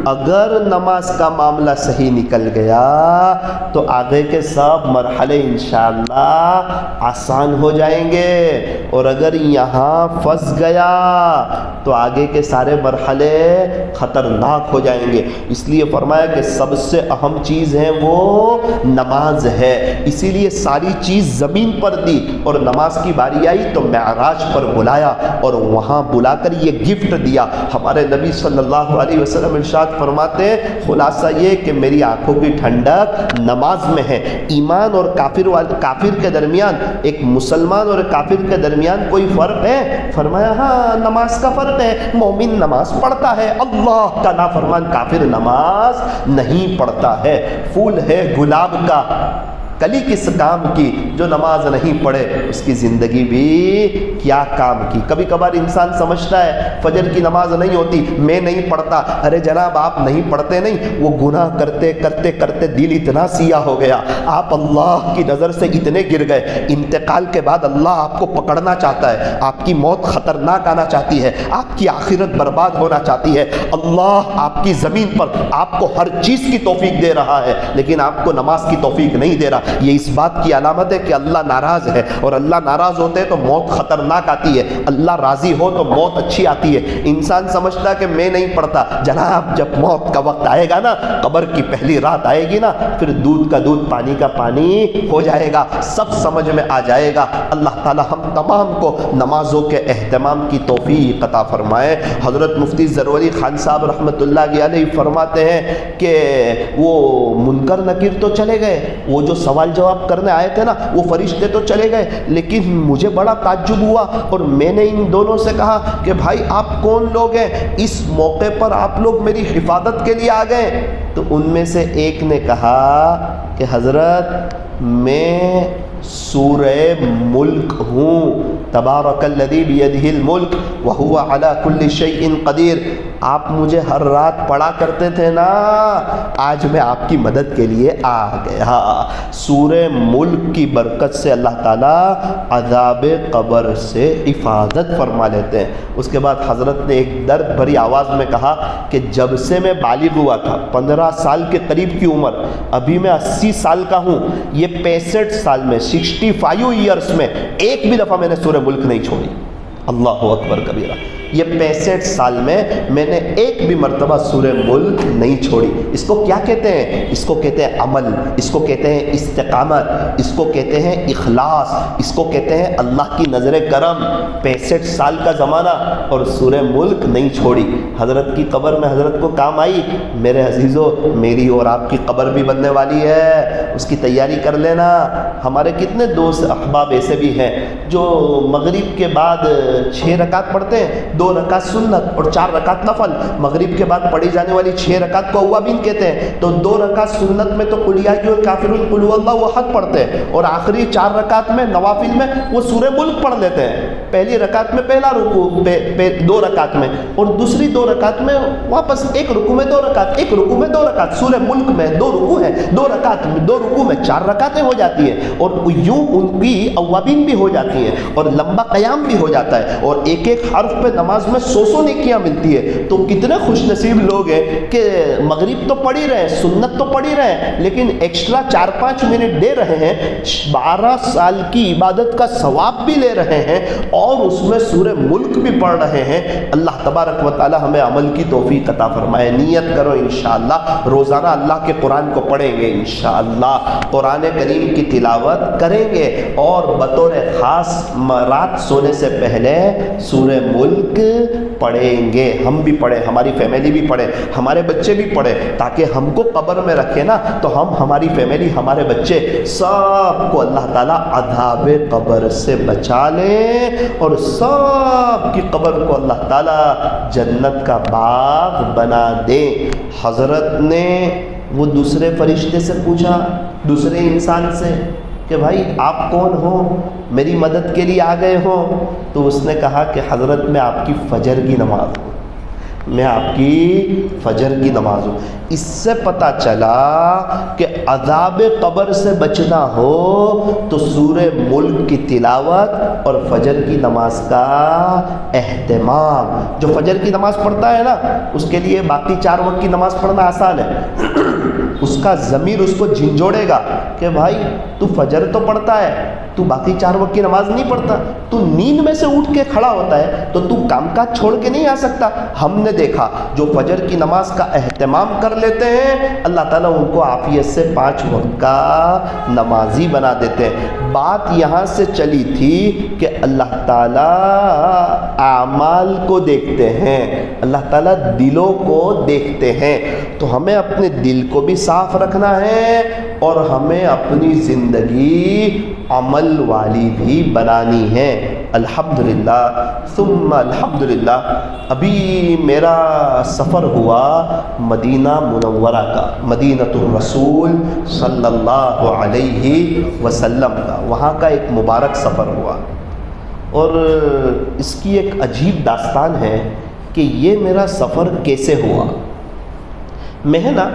اگر نماز کا معاملہ صحیح نکل گیا تو آگے کے سب مرحلے انشاءاللہ آسان ہو جائیں گے، اور اگر یہاں پھنس گیا تو آگے کے سارے مرحلے خطرناک ہو جائیں گے۔ اس لیے فرمایا کہ سب سے اہم چیز ہے وہ نماز ہے، اسی لیے ساری چیز زمین پر دی، اور نماز کی باری آئی تو معراج پر بلایا، اور وہاں بلا کر یہ گفٹ دیا۔ ہمارے نبی صلی اللہ علیہ وسلم ارشاد فرماتے ہیں خلاصہ یہ کہ میری آنکھوں کی ٹھنڈک نماز میں ہے۔ ایمان اور کافر کے درمیان، ایک مسلمان اور کافر کے درمیان کوئی فرق ہے؟ فرمایا ہاں نماز کا فرق ہے، مومن نماز پڑھتا ہے، اللہ کا نافرمان کافر نماز نہیں پڑھتا ہے۔ پھول ہے گلاب کا کلی کس کام کی، جو نماز نہیں پڑھے اس کی زندگی بھی کیا کام کی۔ کبھی کبھار انسان سمجھتا ہے فجر کی نماز نہیں ہوتی میں نہیں پڑھتا، ارے جناب آپ نہیں پڑھتے نہیں، وہ گناہ کرتے کرتے کرتے دل اتنا سیاہ ہو گیا، آپ اللہ کی نظر سے اتنے گر گئے، انتقال کے بعد اللہ آپ کو پکڑنا چاہتا ہے، آپ کی موت خطرناک آنا چاہتی ہے، آپ کی آخرت برباد ہونا چاہتی ہے، اللہ آپ کی زمین پر آپ کو ہر چیز کی توفیق دے رہا ہے لیکن آپ کو نماز کی توفیق نہیں دے رہا۔ یہ اس بات کی علامت ہے کہ اللہ ناراض ہے، اور اللہ ناراض ہوتے تو موت خطرناک آتی ہے، اللہ راضی ہو تو موت اچھی آتی ہے۔ انسان سمجھتا کہ میں نہیں پڑھتا، جناب جب موت کا وقت آئے گا نا، قبر کی پہلی رات آئے گی نا، پھر دودھ کا دودھ پانی کا پانی ہو جائے گا، سب سمجھ میں آ جائے گا۔ اللہ تعالی ہم تمام کو نمازوں کے اہتمام کی توفیق عطا فرمائے۔ حضرت مفتی ضروری خان صاحب رحمۃ اللہ علیہ فرماتے ہیں کہ وہ منکر نکیر تو چلے گئے، وہ جو سوال جواب کرنے آئے تھے نا وہ فرشتے تو چلے گئے، لیکن مجھے بڑا تعجب ہوا، اور میں نے ان دونوں سے کہا کہ بھائی آپ کون لوگ ہیں، اس موقع پر آپ لوگ میری حفاظت کے لیے آ گئے؟ تو ان میں سے ایک نے کہا کہ حضرت میں سورہ ملک ہوں، تبارک الذی بیدہ الملک وہو علی کل شیء قدیر، آپ مجھے ہر رات پڑھا کرتے تھے نا، آج میں آپ کی مدد کے لیے آ گیا۔ سورہ ملک کی برکت سے اللہ تعالیٰ عذاب قبر سے حفاظت فرما لیتے ہیں۔ اس کے بعد حضرت نے ایک درد بھری آواز میں کہا کہ جب سے میں بالغ ہوا تھا، 15 سال کے قریب کی عمر، ابھی میں 80 سال کا ہوں، یہ 65 سال میں 65 ایئرس میں ایک بھی دفعہ میں نے سورہ ملک نہیں چھوڑی۔ اللہ اکبر کبیرہ۔ یہ 65 سال میں نے ایک بھی مرتبہ سورہ ملک نہیں چھوڑی۔ اس کو کیا کہتے ہیں؟ اس کو کہتے ہیں عمل، اس کو کہتے ہیں استقامت، اس کو کہتے ہیں اخلاص، اس کو کہتے ہیں اللہ کی نظر کرم۔ 65 سال کا زمانہ اور سورہ ملک نہیں چھوڑی۔ حضرت کی قبر میں حضرت کو کام آئی۔ میرے عزیزو، میری اور آپ کی قبر بھی بننے والی ہے، اس کی تیاری کر لینا۔ ہمارے کتنے دوست احباب ایسے بھی ہیں جو مغرب کے بعد 6 رکعت پڑھتے ہیں، 2 رکعت سنت اور 4 رکعت نفل۔ مغرب کے بعد پڑھی جانے والی 6 رکعت کو اوابین کہتے ہیں، تو 2 رکعت سنت میں تو قل یا ایھا الکافرون قل هو اللہ احد پڑھتے ہیں، اور آخری 4 رکعت میں نوافل میں وہ سورہ ملک پڑھ لیتے ہیں۔ پہلی رکعت میں پہلا رکوع 2 رکعت میں، اور دوسری 2 رکعت میں واپس ایک رکوع میں 2 رکعت، ایک رکوع میں 2 رکعت۔ سورہ ملک میں 2 رکوع ہیں، 2 رکعت میں 2 رکوع میں 4 رکعتیں ہو جاتی ہیں، اور یوں ان کی اوابین بھی ہو جاتی ہیں اور لمبا قیام بھی ہو جاتا ہے، اور ایک ایک حرف پہ نماز میں 100 نیکیاں ملتی ہے۔ تو کتنے خوش نصیب لوگ ہیں کہ مغرب تو پڑھ ہی رہے ہیں، سنت تو پڑھ ہی رہے ہیں، لیکن ایکسٹرا 4-5 منٹ دے رہے ہیں، 12 سال کی عبادت کا ثواب بھی لے رہے ہیں، اور اس میں سورہ ملک بھی پڑھ رہے ہیں۔ اللہ تبارک و تعالی ہمیں عمل کی توفیق عطا فرمائے۔ نیت کرو انشاءاللہ روزانہ اللہ کے قرآن کو پڑھیں گے، انشاءاللہ قرآن کریم کی تلاوت کریں گے، اور بطور خاص رات سونے سے پہلے سورہ ملک پڑھیں گے۔ ہم بھی پڑھیں، ہماری فیملی بھی پڑھے، ہمارے بچے بھی پڑھے، تاکہ ہم کو قبر میں رکھے نا تو ہم، ہماری فیملی، ہمارے بچے سب کو اللہ تعالیٰ عذاب قبر سے بچا لیں، اور سب کی قبر کو اللہ تعالیٰ جنت کا باغ بنا دے۔ حضرت نے وہ دوسرے فرشتے سے پوچھا، دوسرے انسان سے، کہ بھائی آپ کون ہو، میری مدد کے لیے آ گئے ہو؟ تو اس نے کہا کہ حضرت میں آپ کی فجر کی نماز ہوں، میں آپ کی فجر کی نماز ہوں۔ اس سے پتہ چلا کہ عذاب قبر سے بچنا ہو تو سورہ ملک کی تلاوت اور فجر کی نماز کا اہتمام۔ جو فجر کی نماز پڑھتا ہے نا، اس کے لیے باقی 4 وقت کی نماز پڑھنا آسان ہے۔ اس کا ضمیر اس کو جھنجھوڑے گا کہ بھائی تو فجر تو پڑھتا ہے، تو باقی 4 وقت کی نماز نہیں پڑھتا، تو نیند میں سے اٹھ کے کھڑا ہوتا ہے تو کام کاج چھوڑ کے نہیں آ سکتا۔ ہم نے دیکھا جو فجر کی نماز کا اہتمام کر لیتے ہیں، اللہ تعالیٰ ان کو عافیت سے 5 وقت کا نمازی بنا دیتے ہیں۔ بات یہاں سے چلی تھی کہ اللہ تعالیٰ اعمال کو دیکھتے ہیں، اللہ تعالیٰ دلوں کو دیکھتے ہیں، تو ہمیں اپنے دل کو بھی صاف رکھنا ہے، اور ہمیں اپنی زندگی عمل والی بھی بنانی ہے۔ الحمدللہ ثم الحمدللہ۔ ابھی میرا سفر ہوا مدینہ منورہ کا، مدینۃ الرسول صلی اللہ علیہ وسلم کا، وہاں کا ایک مبارک سفر ہوا، اور اس کی ایک عجیب داستان ہے کہ یہ میرا سفر کیسے ہوا۔ میں نا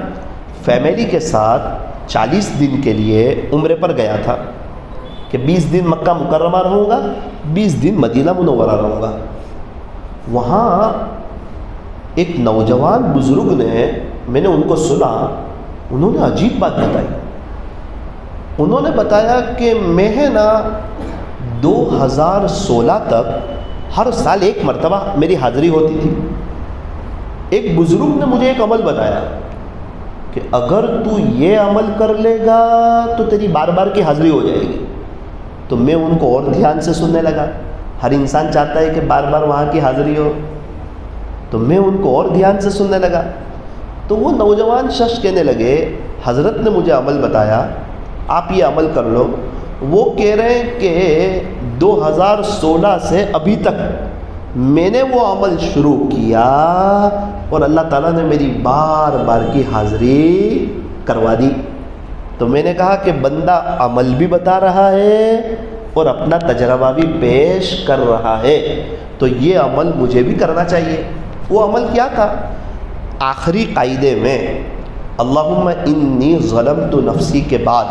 فیملی کے ساتھ 40 دن کے لیے عمرے پر گیا تھا، کہ 20 دن مکہ مکرمہ رہوں گا، 20 دن مدینہ منورہ رہوں گا۔ وہاں ایک نوجوان بزرگ نے، میں نے ان کو سنا، انہوں نے عجیب بات بتائی۔ انہوں نے بتایا کہ میں ہے نا 2016 تک ہر سال 1 مرتبہ میری حاضری ہوتی تھی۔ ایک بزرگ نے مجھے ایک عمل بتایا کہ اگر تو یہ عمل کر لے گا تو تیری بار بار کی حاضری ہو جائے گی۔ تو میں ان کو اور دھیان سے سننے لگا۔ ہر انسان چاہتا ہے کہ بار بار وہاں کی حاضری ہو، تو میں ان کو اور دھیان سے سننے لگا۔ تو وہ نوجوان شخص کہنے لگے، حضرت نے مجھے عمل بتایا، آپ یہ عمل کر لو۔ وہ کہہ رہے ہیں کہ 2016 سے ابھی تک میں نے وہ عمل شروع کیا، اور اللہ تعالیٰ نے میری بار بار کی حاضری کروا دی۔ تو میں نے کہا کہ بندہ عمل بھی بتا رہا ہے اور اپنا تجربہ بھی پیش کر رہا ہے، تو یہ عمل مجھے بھی کرنا چاہیے۔ وہ عمل کیا تھا؟ آخری قاعدے میں اللہم انی ظلمت نفسی کے بعد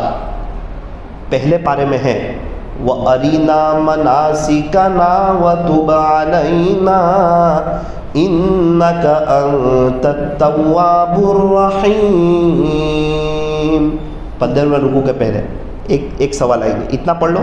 پہلے پارے میں ہے وَأَرِنَا مَنَاسِكَنَا وَتُبْ عَلَيْنَا إِنَّكَ أَنْتَ التَّوَّابُ الرَّحِيمُ۔ 15ویں رکوع کے پہلے ایک سوال آئے گی، اتنا پڑھ لو،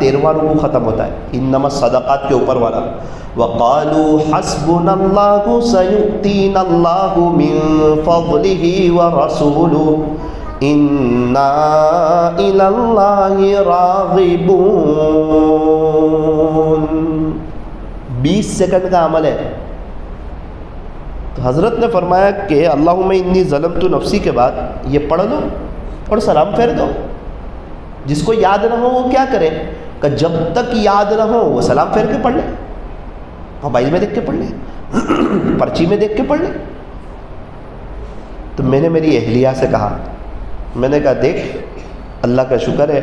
13واں رکوع ختم ہوتا ہے، انما الصدقات کے اوپر والا، وَقَالُوا حَسْبُنَا اللَّهُ سَيُؤْتِينَا اللَّهُ مِن فَضْلِهِ وَرَسُولُهُ إِنَّا إِلَى اللَّهِ رَاغِبُونَ۔ 20 سیکنڈ کا عمل ہے۔ تو حضرت نے فرمایا کہ اللہم انی ظلمت نفسی کے بعد یہ پڑھ لو اور سلام پھیر دو۔ جس کو یاد نہ ہو وہ کیا کرے؟ کہ جب تک یاد نہ ہو وہ سلام پھیر کے پڑھ لے، موبائل میں دیکھ کے پڑھ لے، پرچی میں دیکھ کے پڑھ لے۔ تو میں نے میری اہلیہ سے کہا، میں نے کہا دیکھ اللہ کا شکر ہے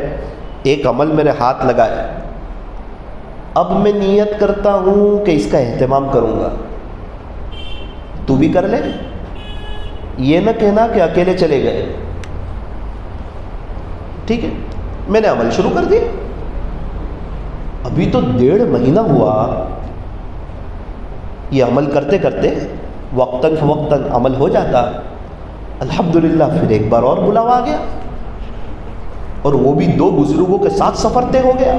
ایک عمل میرے ہاتھ لگا ہے، اب میں نیت کرتا ہوں کہ اس کا اہتمام کروں گا، تو بھی کر لے، یہ نہ کہنا کہ اکیلے چلے گئے۔ ٹھیک ہے، میں نے عمل شروع کر دیا۔ ابھی تو 1.5 مہینہ ہوا، یہ عمل کرتے کرتے وقتاً فوقتاً عمل ہو جاتا۔ الحمدللہ پھر ایک بار اور بلاوا آ گیا، اور وہ بھی 2 بزرگوں کے ساتھ سفر طے ہو گیا،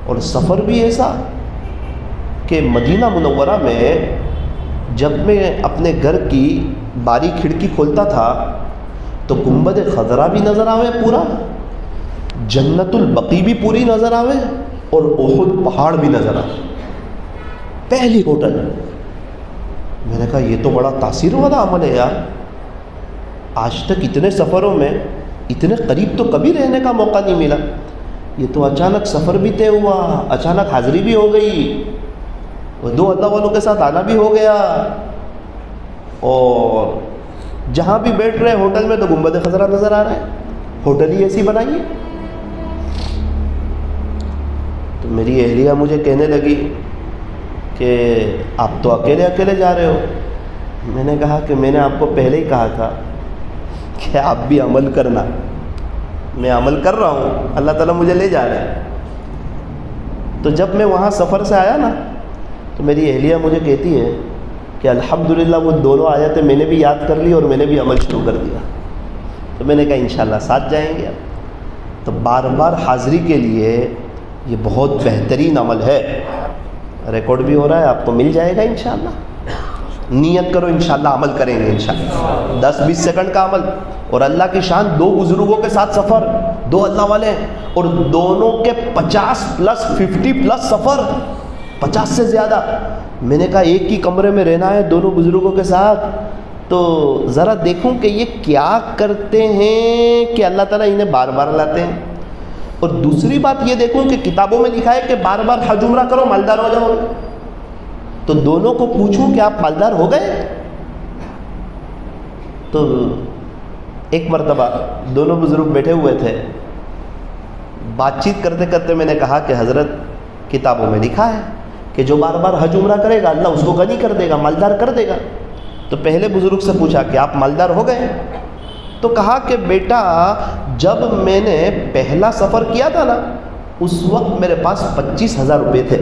اور سفر بھی ایسا کہ مدینہ منورہ میں جب میں اپنے گھر کی باری کھڑکی کھولتا تھا تو گنبد خضرا بھی نظر آوے پورا، جنت البقیع بھی پوری نظر آوے، اور احد پہاڑ بھی نظر آوے، پہلی ہوٹل۔ میں نے کہا یہ تو بڑا تاثیر والا عمل ہے یار، آج تک اتنے سفروں میں اتنے قریب تو کبھی رہنے کا موقع نہیں ملا، یہ تو اچانک سفر بھی طے ہوا، اچانک حاضری بھی ہو گئی، 2 اللہ والوں کے ساتھ آنا بھی ہو گیا، اور جہاں بھی بیٹھ رہے ہوٹل میں تو گنبد خضرا نظر آ رہا ہے، ہوٹل ہی ایسی بنائیے۔ تو میری اہلیہ مجھے کہنے لگی کہ آپ تو اکیلے اکیلے جا رہے ہو۔ میں نے کہا کہ میں نے آپ کو پہلے ہی کہا تھا کہ آپ بھی عمل کرنا، میں عمل کر رہا ہوں، اللہ تعالیٰ مجھے لے جا رہا ہے۔ تو جب میں وہاں سفر سے آیا نا تو میری اہلیہ مجھے کہتی ہے کہ الحمدللہ وہ دونوں آیتیں میں نے بھی یاد کر لی اور میں نے بھی عمل شروع کر دیا۔ تو میں نے کہا انشاءاللہ ساتھ جائیں گے۔ تو بار بار حاضری کے لیے یہ بہت بہترین عمل ہے، ریکارڈ بھی ہو رہا ہے، آپ کو مل جائے گا انشاءاللہ۔ نیت کرو انشاءاللہ عمل کریں گے انشاءاللہ۔ 10-20 سیکنڈ کا عمل، اور اللہ کی شان 2 بزرگوں کے ساتھ سفر، 2 اللہ والے، اور دونوں کے 50+ سفر، 50 سے زیادہ۔ میں نے کہا ایک ہی کمرے میں رہنا ہے دونوں بزرگوں کے ساتھ، تو ذرا دیکھوں کہ یہ کیا کرتے ہیں کہ اللہ تعالیٰ انہیں بار بار لاتے ہیں۔ اور دوسری بات یہ دیکھوں کہ کتابوں میں لکھا ہے کہ بار بار حج عمرہ کرو مالدار ہو جاؤ، تو دونوں کو پوچھوں کہ آپ مالدار ہو گئے؟ تو ایک مرتبہ دونوں بزرگ بیٹھے ہوئے تھے، بات چیت کرتے کرتے میں نے کہا کہ حضرت کتابوں میں لکھا ہے کہ جو بار بار حج عمرہ کرے گا اللہ اس کو غنی کر دے گا، مالدار کر دے گا۔ تو پہلے بزرگ سے پوچھا کہ آپ مالدار ہو گئے؟ تو کہا کہ بیٹا جب میں نے پہلا سفر کیا تھا نا اس وقت میرے پاس 25,000 روپے تھے،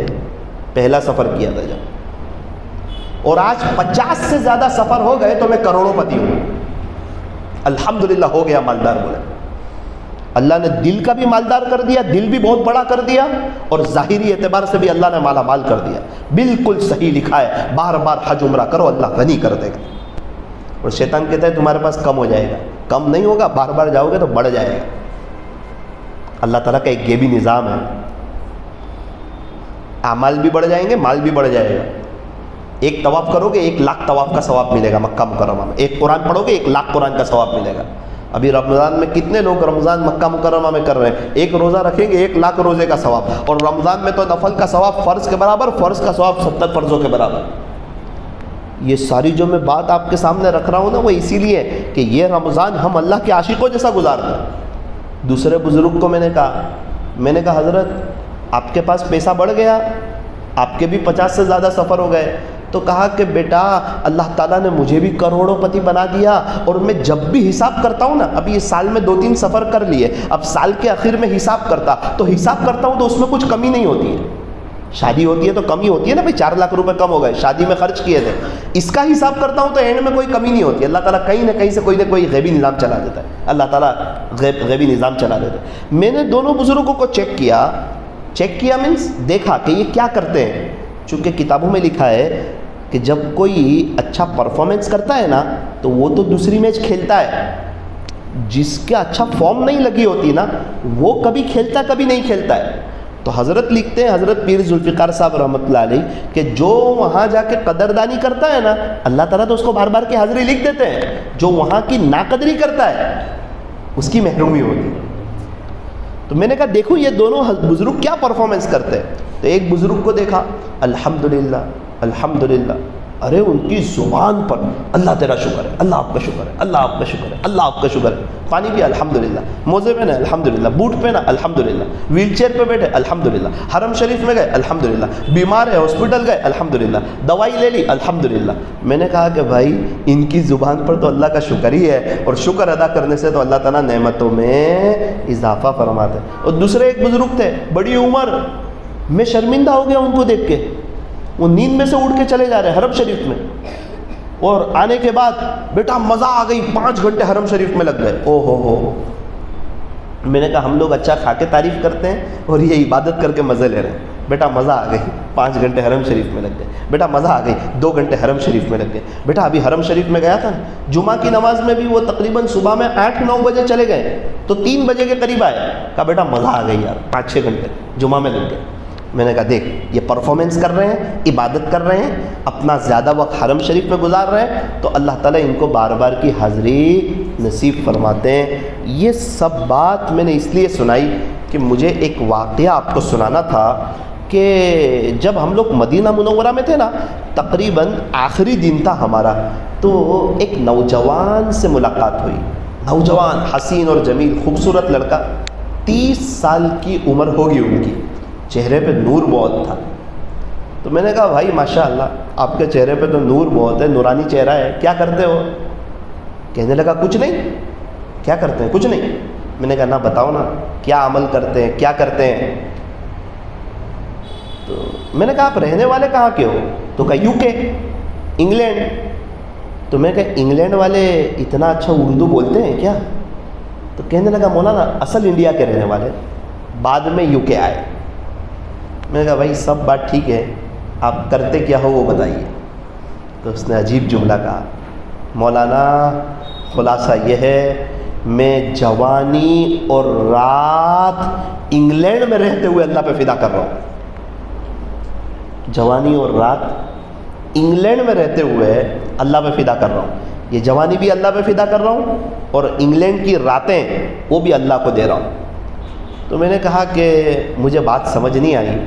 پہلا سفر کیا تھا جب، اور آج 50 سے زیادہ سفر ہو گئے تو میں کروڑوں پتی ہوں۔ الحمدللہ ہو گیا مالدار بولے۔ اللہ نے دل کا بھی مالدار کر دیا، دل بھی بہت بڑا کر دیا، اور ظاہری اعتبار سے بھی اللہ نے مالا مال کر دیا۔ بالکل صحیح لکھا ہے، بار بار حج عمرہ کرو اللہ غنی کر دے گا۔ اور شیطان کہتا ہے تمہارے پاس کم ہو جائے گا، کم نہیں ہوگا، بار بار جاؤ گے تو بڑھ جائے گا۔ اللہ تعالیٰ کا ایک یہ بھی نظام ہے، اعمال بھی بڑھ جائیں گے، مال بھی بڑھ جائے گا۔ ایک طواف کرو گے 1,00,000 طواف کا ثواب ملے گا مکہ مکرمہ میں، ایک قرآن پڑھو گے 1,00,000 قرآن کا ثواب ملے گا۔ ابھی رمضان میں کتنے لوگ رمضان مکہ مکرمہ میں کر رہے ہیں، ایک روزہ رکھیں گے 1,00,000 روزے کا ثواب، اور رمضان میں تو نفل کا ثواب فرض کے برابر، فرض کا ثواب 70 فرضوں کے برابر۔ یہ ساری جو میں بات آپ کے سامنے رکھ رہا ہوں نا وہ اسی لیے کہ یہ رمضان ہم اللہ کے عاشقوں جیسا گزارتے ہیں۔ دوسرے بزرگ کو میں نے کہا حضرت آپ کے پاس پیسہ بڑھ گیا، آپ کے بھی 50 سے زیادہ سفر ہو گئے۔ تو کہا کہ بیٹا اللہ تعالیٰ نے مجھے بھی کروڑوں پتی بنا دیا، اور میں جب بھی حساب کرتا ہوں نا، ابھی اس سال میں 2-3 سفر کر لیے، اب سال کے آخر میں حساب کرتا تو اس میں کچھ کمی نہیں ہوتی ہے۔ شادی ہوتی ہے تو کمی ہوتی ہے نا بھائی، 4 لاکھ روپے کم ہو گئے، شادی میں خرچ کیے تھے، اس کا حساب کرتا ہوں تو اینڈ میں کوئی کمی نہیں ہوتی. اللہ تعالیٰ کہیں نہ کہیں سے کوئی نہ کوئی غیبی نظام چلا دیتا ہے. اللہ تعالیٰ غیبی نظام چلا دیتا ہے. میں نے دونوں بزرگوں کو چیک کیا مینس دیکھا کہ یہ کیا کرتے ہیں. چونکہ کتابوں میں لکھا ہے کہ جب کوئی اچھا پرفارمنس کرتا ہے نا تو وہ تو دوسری میچ کھیلتا ہے، جس کا اچھا فارم نہیں لگی ہوتی نا وہ کبھی کھیلتا کبھی نہیں کھیلتا ہے. تو حضرت لکھتے ہیں، حضرت پیر ذوالفقار صاحب رحمۃ اللہ علیہ، کہ جو وہاں جا کے قدردانی کرتا ہے نا اللہ تعالیٰ تو اس کو بار بار کی حاضری لکھ دیتے ہیں. جو وہاں کی ناقدری کرتا ہے اس کی محرومی ہوتی ہے. تو میں نے کہا دیکھو یہ دونوں بزرگ کیا پرفارمنس کرتے ہیں. تو ایک بزرگ کو دیکھا الحمدللہ الحمدللہ، ارے ان کی زبان پر اللہ تیرا شکر ہے، اللہ آپ کا شکر ہے، اللہ آپ کا شکر ہے، اللہ آپ کا شکر ہے. پانی پیا الحمدللہ، موزے پہنا الحمدللہ، بوٹ پہنا الحمدللہ، ویل چیئر پہ بیٹھے الحمدللہ، حرم شریف میں گئے الحمدللہ، بیمار ہے ہاسپٹل گئے الحمدللہ، دوائی لے لی الحمدللہ. میں نے کہا کہ بھائی ان کی زبان پر تو اللہ کا شکر ہی ہے، اور شکر ادا کرنے سے تو اللہ تعالیٰ نعمتوں میں اضافہ فرماتے ہیں. اور دوسرے ایک بزرگ تھے بڑی عمر، میں شرمندہ ہو گیا ان کو دیکھ کے. وہ نیند میں سے اٹھ کے چلے جا رہے ہیں حرم شریف میں، اور آنے کے بعد بیٹا مزہ آ گئی، 5 گھنٹے حرم شریف میں لگ گئے. او ہو. میں نے کہا ہم لوگ اچھا کھا کے تعریف کرتے ہیں اور یہ عبادت کر کے مزے لے رہے ہیں. بیٹا مزہ آ گئی، 5 گھنٹے حرم شریف میں لگ گئے. بیٹا مزہ آ گئی، 2 گھنٹے حرم شریف میں لگ گئے. بیٹا ابھی حرم شریف میں گیا تھا نا، جمعہ کی نماز میں بھی وہ تقریباً صبح میں 8-9 بجے چلے گئے تو 3 بجے کے قریب آئے. کہا بیٹا مزہ آ گئی یار، 5-6 گھنٹے جمعہ میں لگ گئے. میں نے کہا دیکھ یہ پرفارمنس کر رہے ہیں، عبادت کر رہے ہیں، اپنا زیادہ وقت حرم شریف میں گزار رہے ہیں، تو اللہ تعالیٰ ان کو بار بار کی حاضری نصیب فرماتے ہیں. یہ سب بات میں نے اس لیے سنائی کہ مجھے ایک واقعہ آپ کو سنانا تھا کہ جب ہم لوگ مدینہ منورہ میں تھے نا، تقریباً آخری دن تھا ہمارا، تو ایک نوجوان سے ملاقات ہوئی. نوجوان حسین اور جمیل خوبصورت لڑکا، 30 سال کی عمر ہوگی ان کی، چہرے پہ نور بہت تھا. تو میں نے کہا بھائی ماشاء اللہ آپ کے چہرے پہ تو نور بہت ہے، نورانی چہرہ ہے، کیا کرتے ہو؟ کہنے لگا کچھ نہیں. کیا کرتے ہیں؟ کچھ نہیں. میں نے کہا نہ بتاؤ نا کیا عمل کرتے ہیں، کیا کرتے ہیں؟ تو میں نے کہا آپ رہنے والے کہاں کے ہو؟ تو کہا UK، انگلینڈ. تو میں نے کہا انگلینڈ والے اتنا اچھا اردو بولتے ہیں کیا؟ تو کہنے لگا مولانا اصل انڈیا کے رہنے والے، بعد میں UK آئے. میں نے کہا بھائی سب بات ٹھیک ہے، آپ کرتے کیا ہو وہ بتائیے. تو اس نے عجیب جملہ کہا، مولانا خلاصہ یہ ہے میں جوانی اور رات انگلینڈ میں رہتے ہوئے اللہ پہ فدا کر رہا ہوں. جوانی اور رات انگلینڈ میں رہتے ہوئے اللہ پہ فدا کر رہا ہوں. یہ جوانی بھی اللہ پہ فدا کر رہا ہوں اور انگلینڈ کی راتیں وہ بھی اللہ کو دے رہا ہوں. تو میں نے کہا کہ مجھے بات سمجھ نہیں آئی،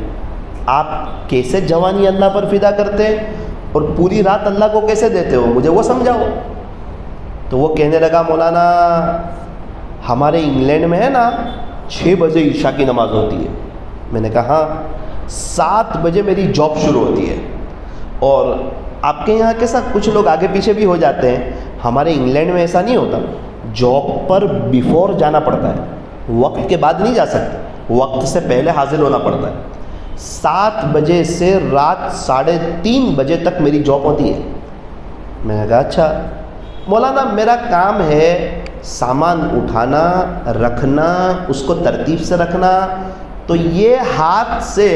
آپ کیسے جوانی اللہ پر فدا کرتے ہیں اور پوری رات اللہ کو کیسے دیتے ہو، مجھے وہ سمجھاؤ. تو وہ کہنے لگا مولانا ہمارے انگلینڈ میں ہے نا 6 بجے عشاء کی نماز ہوتی ہے. میں نے کہا ہاں 7 بجے میری جاب شروع ہوتی ہے. اور آپ کے یہاں کیسا کچھ لوگ آگے پیچھے بھی ہو جاتے ہیں، ہمارے انگلینڈ میں ایسا نہیں ہوتا. جاب پر بیفور جانا پڑتا ہے، وقت کے بعد نہیں جا سکتے، وقت سے پہلے حاضر ہونا پڑتا ہے. 7 بجے سے رات 3:30 بجے تک میری جاب ہوتی ہے. میں نے کہا اچھا مولانا میرا کام ہے سامان اٹھانا رکھنا، اس کو ترتیب سے رکھنا، تو یہ ہاتھ سے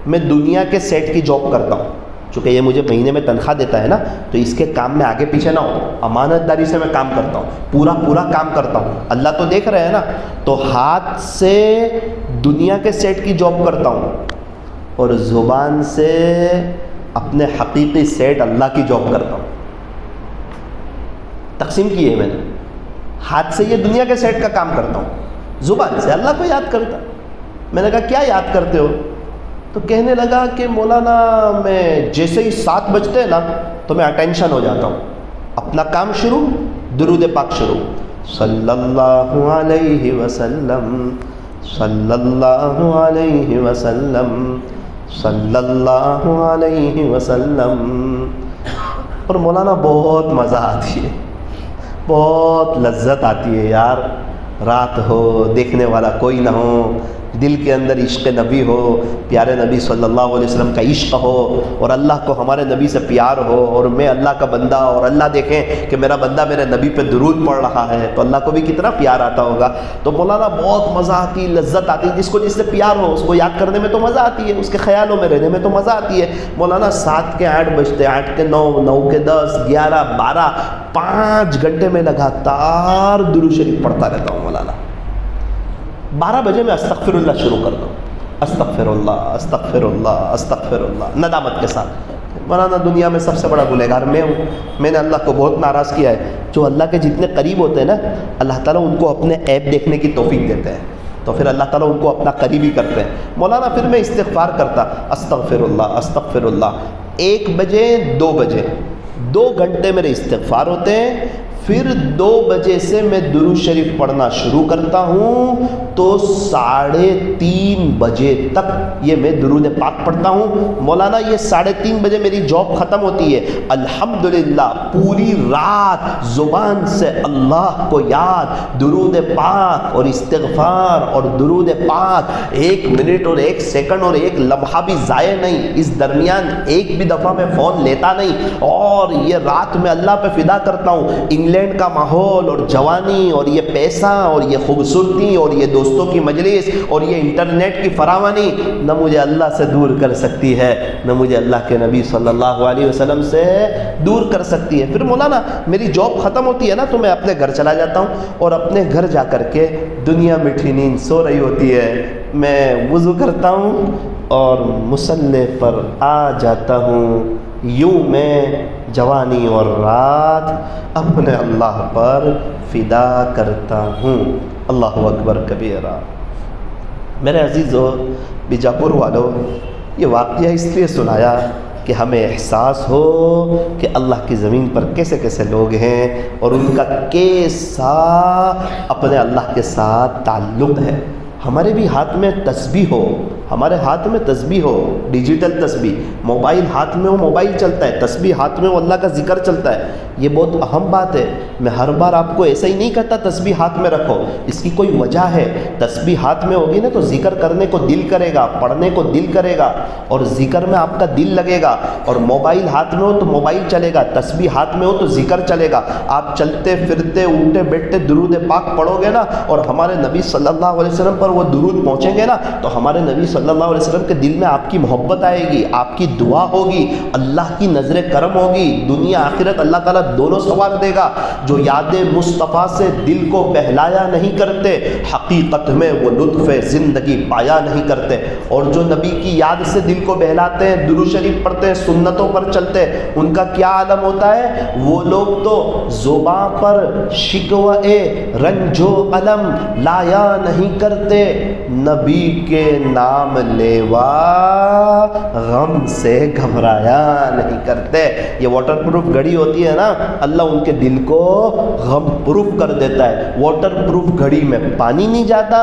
میں دنیا کے سیٹ کی جاب کرتا ہوں. چونکہ یہ مجھے مہینے میں تنخواہ دیتا ہے نا، تو اس کے کام میں آگے پیچھے نہ ہو، امانت داری سے میں کام کرتا ہوں، پورا کام کرتا ہوں، اللہ تو دیکھ رہے ہیں نا. تو ہاتھ سے دنیا کے سیٹ کی جاب کرتا ہوں اور زبان سے اپنے حقیقی سیٹ اللہ کی جاب کرتا ہوں. تقسیم کی ہے میں نے، ہاتھ سے یہ دنیا کے سیٹ کا کام کرتا ہوں، زبان سے اللہ کو یاد کرتا. میں نے کہا کیا یاد کرتے ہو؟ تو کہنے لگا کہ مولانا میں جیسے ہی 7 بجتے ہیں نا تو میں اٹینشن ہو جاتا ہوں، اپنا کام شروع، درود پاک شروع، صلی اللہ علیہ وسلم صلی اللہ علیہ وسلم صلی اللہ علیہ وسلم. اور مولانا بہت مزہ آتی ہے، بہت لذت آتی ہے یار. رات ہو، دیکھنے والا کوئی نہ ہو، دل کے اندر عشق نبی ہو، پیارے نبی صلی اللہ علیہ وسلم کا عشق ہو، اور اللہ کو ہمارے نبی سے پیار ہو، اور میں اللہ کا بندہ، اور اللہ دیکھیں کہ میرا بندہ میرے نبی پہ درود پڑھ رہا ہے، تو اللہ کو بھی کتنا پیار آتا ہوگا۔ تو مولانا بہت مزہ آتی، لذت آتی، جس کو جس سے پیار ہو اس کو یاد کرنے میں تو مزہ آتی ہے، اس کے خیالوں میں رہنے میں تو مزہ آتی ہے۔ مولانا 7 کے 8 بجتے، 8 کے 9، 9 کے 10، 11، 12، 5 گھنٹے میں لگاتار درود شریف پڑھتا رہتا ہوں مولانا۔ 12 بجے میں استغفر اللہ شروع کر دوں، استغفر اللہ استغفر اللہ استغفر اللہ، ندامت کے ساتھ۔ مولانا دنیا میں سب سے بڑا گنہگار میں ہوں، میں نے اللہ کو بہت ناراض کیا ہے۔ جو اللہ کے جتنے قریب ہوتے ہیں نا، اللہ تعالیٰ ان کو اپنے عیب دیکھنے کی توفیق دیتے ہیں، تو پھر اللہ تعالیٰ ان کو اپنا قریبی کرتے ہیں۔ مولانا پھر میں استغفار کرتا، استغفر اللہ استغفر اللہ۔ 1 بجے 2 بجے 2 گھنٹے میرے استغفار ہوتے ہیں، پھر 2 بجے سے میں درود شریف پڑھنا شروع کرتا ہوں، تو 3:30 بجے تک یہ میں درود پاک پڑھتا ہوں۔ مولانا یہ 3:30 بجے میری جاب ختم ہوتی ہے، الحمدللہ پوری رات زبان سے اللہ کو یاد، درود پاک اور استغفار اور درود پاک، 1 منٹ اور 1 سیکنڈ اور 1 لمحہ بھی ضائع نہیں، اس درمیان ایک بھی دفعہ میں فون لیتا نہیں، اور یہ رات میں اللہ پہ فدا کرتا ہوں۔ انگلینڈ کا ماحول اور جوانی اور یہ پیسہ اور یہ خوبصورتی اور یہ دوستوں کی مجلس اور یہ انٹرنیٹ کی فراوانی نہ مجھے اللہ سے دور کر سکتی ہے، نہ مجھے اللہ کے نبی صلی اللہ علیہ وسلم سے دور کر سکتی ہے۔ پھر مولانا میری جاب ختم ہوتی ہے نا، تو میں اپنے گھر چلا جاتا ہوں، اور اپنے گھر جا کر کے دنیا میٹھی نیند سو رہی ہوتی ہے، میں وضو کرتا ہوں اور مصلی پر آ جاتا ہوں، یوں میں جوانی اور رات اپنے اللہ پر فدا کرتا ہوں۔ اللہ اکبر کبیرہ۔ میرے عزیزو، بیجاپور والوں، یہ واقعہ اس لیے سنایا کہ ہمیں احساس ہو کہ اللہ کی زمین پر کیسے کیسے لوگ ہیں، اور ان کا کیسا اپنے اللہ کے ساتھ تعلق ہے۔ ہمارے بھی ہاتھ میں تسبیح ہو، ہمارے ہاتھ میں تسبیح ہو، ڈیجیٹل تسبیح، موبائل ہاتھ میں ہو، موبائل چلتا ہے، تسبیح ہاتھ میں ہو، اللہ کا ذکر چلتا ہے، یہ بہت اہم بات ہے۔ میں ہر بار آپ کو ایسا ہی نہیں کہتا تسبیح ہاتھ میں رکھو، اس کی کوئی وجہ ہے۔ تسبیح ہاتھ میں ہوگی نا تو ذکر کرنے کو دل کرے گا، پڑھنے کو دل کرے گا، اور ذکر میں آپ کا دل لگے گا۔ اور موبائل ہاتھ میں ہو تو موبائل چلے گا، تسبیح ہاتھ میں ہو تو ذکر چلے گا۔ آپ چلتے پھرتے اٹھتے بیٹھتے درود پاک پڑھو گے نا، اور ہمارے نبی صلی اللہ علیہ وسلم پر وہ درود پہنچیں گے نا، تو ہمارے نبی صلی اللہ علیہ وسلم کے دل میں آپ کی محبت آئے گی، آپ کی دعا ہوگی، اللہ کی نظر کرم ہوگی، دنیا آخرت اللہ تعالیٰ دونوں ثواب دے گا۔ جو یاد مصطفیٰ سے دل کو بہلایا نہیں کرتے، حقیقت میں وہ لطف زندگی پایا نہیں کرتے، اور جو نبی کی یاد سے دل کو بہلاتے ہیں، درود شریف پڑھتے ہیں، سنتوں پر چلتے ہیں، ان کا کیا عالم ہوتا ہے؟ وہ لوگ تو زباں پر شکوے رنج و علم لایا نہیں کرتے، نبی کے نام لیوا غم سے گھبرایا نہیں کرتے۔ یہ واٹر پروف گھڑی ہوتی ہے نا، اللہ ان کے دل کو غم پروف کر دیتا ہے۔ واٹر پروف گھڑی میں پانی نہیں جاتا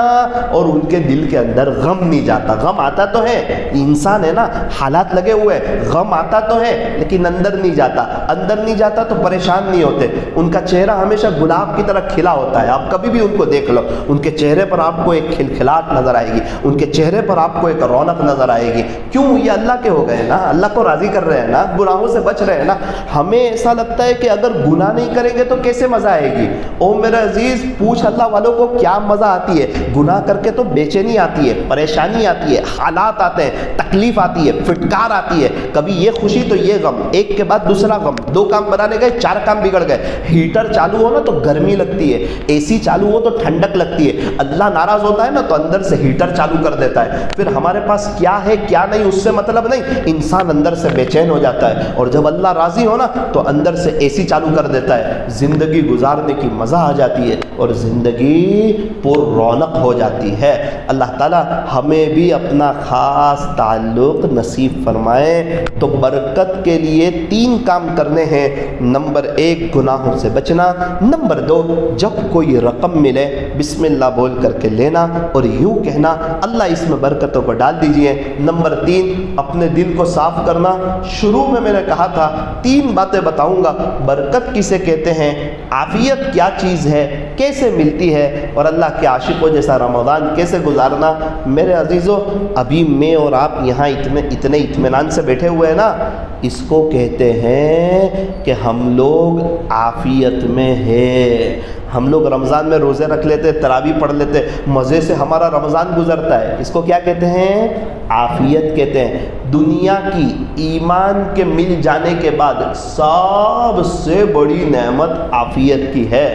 اور ان کے دل کے اندر غم نہیں جاتا۔ غم آتا تو ہے، انسان ہے نا، حالات لگے ہوئے، غم آتا تو ہے لیکن اندر نہیں جاتا، اندر نہیں جاتا تو پریشان نہیں ہوتے۔ ان کا چہرہ ہمیشہ گلاب کی طرح کھلا ہوتا ہے، آپ کبھی بھی ان کو دیکھ لو، ان کے چہرے پر آپ کو ایک کھلکھلاہٹ نظر آئے گی، ان کے چہرے پر آپ کو ایک رونق نظر آئے گی۔ کیوں؟ یہ اللہ کے ہو گئے نا، اللہ کو راضی کر رہے ہیں نا، گناہوں سے بچ رہے ہیں نا۔ ہمیں ایسا لگتا ہے کہ اگر گناہ نہیں کریں گے تو کیسے مزہ آئے گی؟ او میرا عزیز، پوچھ اللہ والوں کو کیا مزہ آتی ہے؟ گناہ کر کے تو بے چینی آتی ہے، پریشانی آتی ہے، حالات آتے ہیں، تکلیف آتی ہے، پھٹکار آتی ہے، کبھی یہ خوشی تو یہ غم، ایک کے بعد دوسرا غم، 2 کام بنانے گئے 4 کام بگڑ گئے۔ ہیٹر چالو ہو نا تو گرمی لگتی ہے، اے سی چالو ہو تو ٹھنڈک لگتی ہے، اللہ ناراض ہوتا ہے نا تو اندر سے ہیٹر چالو کر دیتا ہے۔ پھر ہمارے پاس کیا ہے کیا نہیں اس سے مطلب نہیں، انسان اندر سے بے چین ہو جاتا ہے، اور جب اللہ راضی ہو نا تو اندر سے اے سی چالو کر دیتا ہے، زندگی گزارنے کی مزہ آ جاتی ہے اور زندگی پر رونق ہو جاتی ہے۔ اللہ تعالیٰ ہمیں بھی اپنا خاص تعلق نصیب فرمائے۔ تو برکت کے لیے 3 کام کرنے ہیں۔ نمبر 1 گناہوں سے بچنا، نمبر 2 جب کوئی رقم ملے بسم اللہ بول کر کے لینا، اور یوں کہنا اللہ اس میں برکت برکتوں کو ڈال دیجئے۔ نمبر 3، اپنے دل کو صاف کرنا۔ شروع میں نے کہا تھا 3 باتیں بتاؤں گا، برکت کسے کہتے ہیں، عافیت کیا چیز ہے، کیسے ملتی ہے، اور اللہ کے عاشقوں جیسا رمضان کیسے گزارنا۔ میرے عزیزو، ابھی میں اور آپ یہاں اتنے اطمینان سے بیٹھے ہوئے ہیں نا، اس کو کہتے ہیں کہ ہم لوگ عافیت میں ہے۔ ہم لوگ رمضان میں روزے رکھ لیتے، تراویح پڑھ لیتے، مزے سے ہمارا رمضان گزرتا ہے، اس کو کیا کہتے ہیں، عافیت کہتے ہیں۔ دنیا کی ایمان کے مل جانے کے بعد سب سے بڑی نعمت عافیت کی ہے۔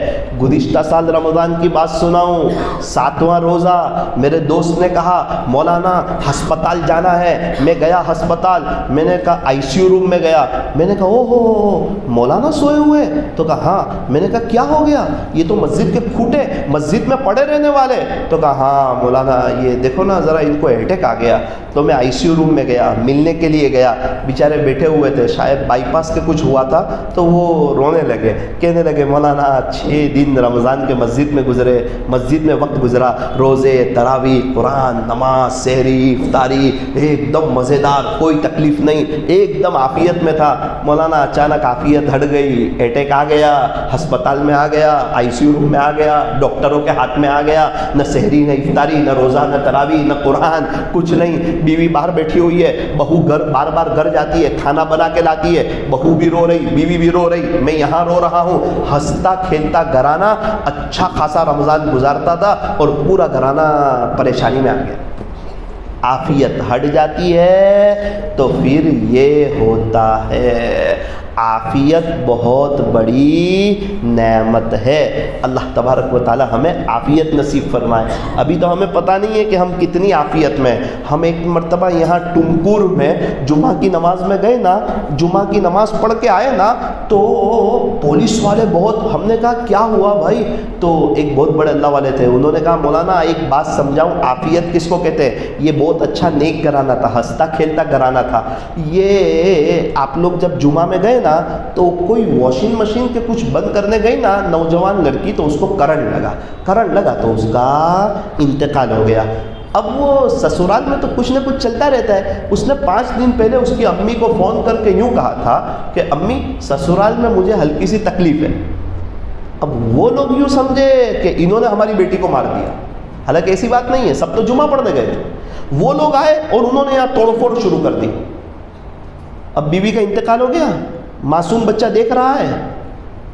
گزشتہ سال رمضان کی بات سناؤں، 7واں روزہ، میرے دوست نے کہا مولانا ہسپتال جانا ہے۔ میں گیا ہسپتال، میں نے کہا آئی سی یو روم میں گیا، میں نے کہا او ہو مولانا سوئے ہوئے، تو کہا ہاں۔ میں نے کہا کیا ہو گیا، یہ تو مسجد کے پھوٹے، مسجد میں پڑے رہنے والے، تو کہا ہاں مولانا یہ دیکھو نا ذرا ان کو اٹیک آ گیا۔ تو میں آئی سی یو روم میں گیا، ملنے کے لیے گیا، بیچارے بیٹھے ہوئے تھے، شاید بائی پاس کے کچھ ہوا تھا، تو وہ رونے لگے، کہنے لگے مولانا 6 دن رمضان کے مسجد میں گزرے، مسجد میں وقت گزرا، روزے، تراویح، قرآن، نماز، سحری، افطاری، ایک دم مزیدار، کوئی تکلیف نہیں، ایک دم عافیت میں تھا۔ مولانا اچانک عافیت ہٹ گئی، اٹیک آ گیا، ہسپتال میں آ گیا، آئی سی یو روم میں آ گیا، ڈاکٹروں کے ہاتھ میں آ گیا، نہ سحری، نہ افطاری، نہ روزہ، نہ تراویح، نہ قرآن، کچھ نہیں۔ بیوی باہر بیٹھی ہوئی ہے، بہو بار بار گھر جاتی ہے، کھانا بنا کے لاتی ہے، بہو بھی رو رہی، بیوی بھی رو رہی، میں یہاں رو رہا ہوں۔ ہنستا کھیلتا گھرانہ اچھا خاصا رمضان گزارتا تھا، اور پورا گھرانہ پریشانی میں آ گیا۔ عافیت ہٹ جاتی ہے تو پھر یہ ہوتا ہے۔ عافیت بہت بڑی نعمت ہے، اللہ تبارک و تعالی ہمیں عافیت نصیب فرمائے۔ ابھی تو ہمیں پتہ نہیں ہے کہ ہم کتنی عافیت میں۔ ہم ایک مرتبہ یہاں ٹمکور میں جمعہ کی نماز میں گئے نا، جمعہ کی نماز پڑھ کے آئے نا، تو پولیس والے بہت، ہم نے کہا کیا ہوا بھائی، تو ایک بہت بڑے اللہ والے تھے، انہوں نے کہا مولانا ایک بات سمجھاؤں، عافیت کس کو کہتے ہیں؟ یہ بہت اچھا نیک گھرانہ تھا، ہنستا کھیلتا گھرانہ تھا۔ یہ آپ لوگ جب جمعہ میں گئے نا، تو کوئی واشنگ مشین کے کچھ بند کرنے گئی نا نوجوان لڑکی، تو اس کو کرنٹ لگا تو اس کا انتقال ہو گیا۔ اب وہ سسرال میں تو کچھ نہ کچھ چلتا رہتا ہے، اس نے 5 دن پہلے اس کی امی کو فون کر کے یوں کہا تھا کہ امی سسرال میں مجھے ہلکی سی تکلیف ہے۔ اب وہ لوگ یوں سمجھے کہ انہوں نے ہماری بیٹی کو مار دیا، حالانکہ ایسی بات نہیں ہے، سب تو جمعہ پڑھنے گئے تھے۔ وہ لوگ آئے اور انہوں نے یہاں توڑ پھوڑ شروع کر دی۔ اب بیوی کا انتقال ہو گیا، معصوم بچہ دیکھ رہا ہے،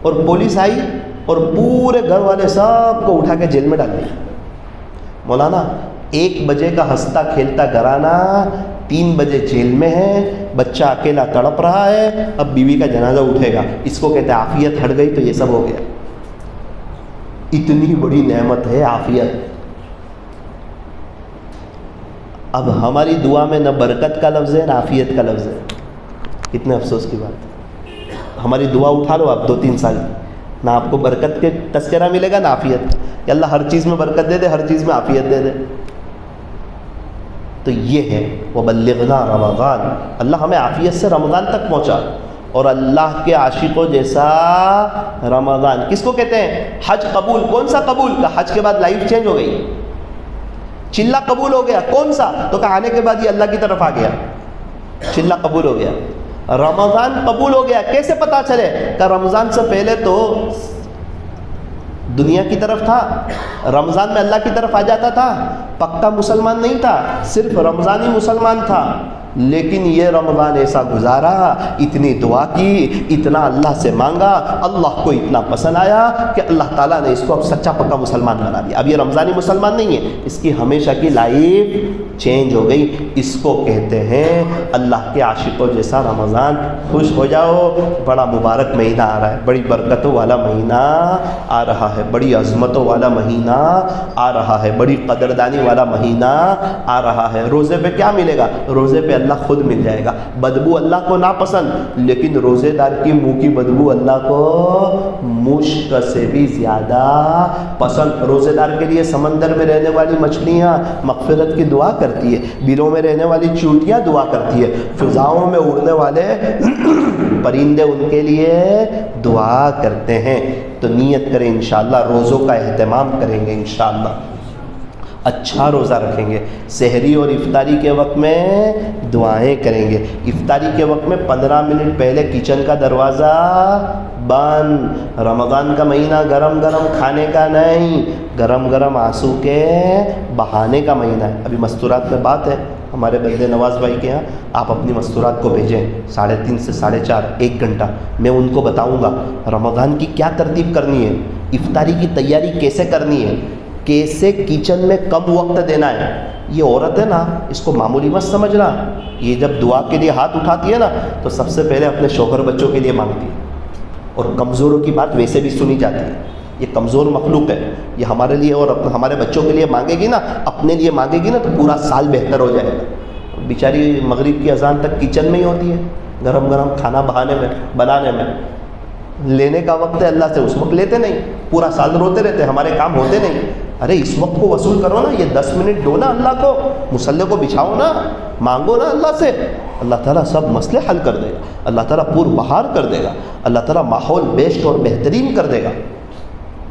اور پولیس آئی اور پورے گھر والے سب کو اٹھا کے جیل میں ڈال دیا۔ مولانا 1 بجے کا ہنستا کھیلتا گھرانہ 3 بجے جیل میں ہے، بچہ اکیلا تڑپ رہا ہے، اب بیوی کا جنازہ اٹھے گا، اس کو کہتے ہیں عافیت ہٹ گئی تو یہ سب ہو گیا۔ اتنی بڑی نعمت ہے عافیت۔ اب ہماری دعا میں نہ برکت کا لفظ ہے نہ عافیت کا لفظ ہے، کتنے افسوس کی بات ہے۔ ہماری دعا اٹھا لو آپ 2-3 سال، نہ آپ کو برکت کے تذکرہ ملے گا نہ عافیت، کہ اللہ ہر چیز میں برکت دے دے، ہر چیز میں عافیت دے دے۔ تو یہ ہے وَبَلِّغْنَا رمضان، اللہ ہمیں عافیت سے رمضان تک پہنچا، اور اللہ کے عاشقوں جیسا رمضان کس کو کہتے ہیں؟ حج قبول۔ کون سا قبول؟ کہ حج کے بعد لائف چینج ہو گئی، چلہ قبول ہو گیا۔ کون سا؟ تو کہ آنے کے بعد یہ اللہ کی طرف آ گیا، چلہ قبول ہو گیا۔ رمضان قبول ہو گیا، کیسے پتا چلے؟ کہ رمضان سے پہلے تو دنیا کی طرف تھا، رمضان میں اللہ کی طرف آ جاتا تھا، پکا مسلمان نہیں تھا، صرف رمضانی مسلمان تھا، لیکن یہ رمضان ایسا گزارا، اتنی دعا کی، اتنا اللہ سے مانگا، اللہ کو اتنا پسند آیا کہ اللہ تعالیٰ نے اس کو اب سچا پکا مسلمان بنا دیا۔ اب یہ رمضانی مسلمان نہیں ہے، اس کی ہمیشہ کی لائف چینج ہو گئی۔ اس کو کہتے ہیں اللہ کے عاشقوں جیسا رمضان۔ خوش ہو جاؤ، بڑا مبارک مہینہ آ رہا ہے، بڑی برکتوں والا مہینہ آ رہا ہے، بڑی عظمتوں والا مہینہ آ رہا ہے، بڑی قدردانی والا مہینہ آ رہا ہے۔ روزے پہ کیا ملے گا؟ روزے پہ اللہ خود مل جائے گا۔ بدبو اللہ کو ناپسند، لیکن روزے دار کی منہ کی بدبو اللہ کو مشک سے بھی زیادہ پسند۔ روزے دار کے لیے سمندر میں رہنے والی مچھلیاں مغفرت کی دعا کرتی ہے، بلوں میں رہنے والی چونٹیاں دعا کرتی ہے، فضاؤں میں اڑنے والے پرندے ان کے لیے دعا کرتے ہیں۔ تو نیت کریں انشاءاللہ، روزوں کا اہتمام کریں گے انشاءاللہ۔ اچھا روزہ رکھیں گے، سحری اور افطاری کے وقت میں دعائیں کریں گے، افطاری کے وقت میں 15 منٹ پہلے کچن کا دروازہ بند، رمضان کا مہینہ گرم گرم کھانے کا نہیں، گرم گرم آنسو کے بہانے کا مہینہ ہے۔ ابھی مستورات میں بات ہے ہمارے بندے نواز بھائی کے ہاں، آپ اپنی مستورات کو بھیجیں 3:30 سے 4:30 1 گھنٹہ، میں ان کو بتاؤں گا رمضان کی کیا ترتیب کرنی ہے، افطاری کی تیاری کیسے کرنی ہے، کیسے کچن میں کم وقت دینا ہے۔ یہ عورت ہے نا، اس کو معمولی مت سمجھنا، یہ جب دعا کے لیے ہاتھ اٹھاتی ہے نا تو سب سے پہلے اپنے شوہر بچوں کے لیے مانگتی ہے، اور کمزوروں کی بات ویسے بھی سنی جاتی ہے، یہ کمزور مخلوق ہے، یہ ہمارے لیے اور ہمارے بچوں کے لیے مانگے گی نا، اپنے لیے مانگے گی نا تو پورا سال بہتر ہو جائے گا۔ بیچاری مغرب کی اذان تک کچن میں ہی ہوتی ہے، گرم گرم کھانا بنانے میں، لینے کا وقت ہے اللہ سے اس وقت لیتے نہیں، پورا سال روتے رہتے ہمارے کام ہوتے نہیں۔ ارے اس وقت کو وصول کرو نا، یہ 10 منٹ دو نا اللہ کو، مصلی کو بچھاؤ نا، مانگو نا اللہ سے، اللہ تعالیٰ سب مسئلے حل کر دے گا، اللہ تعالیٰ پور بہار کر دے گا، اللہ تعالیٰ ماحول بیسٹ اور بہترین کر دے گا۔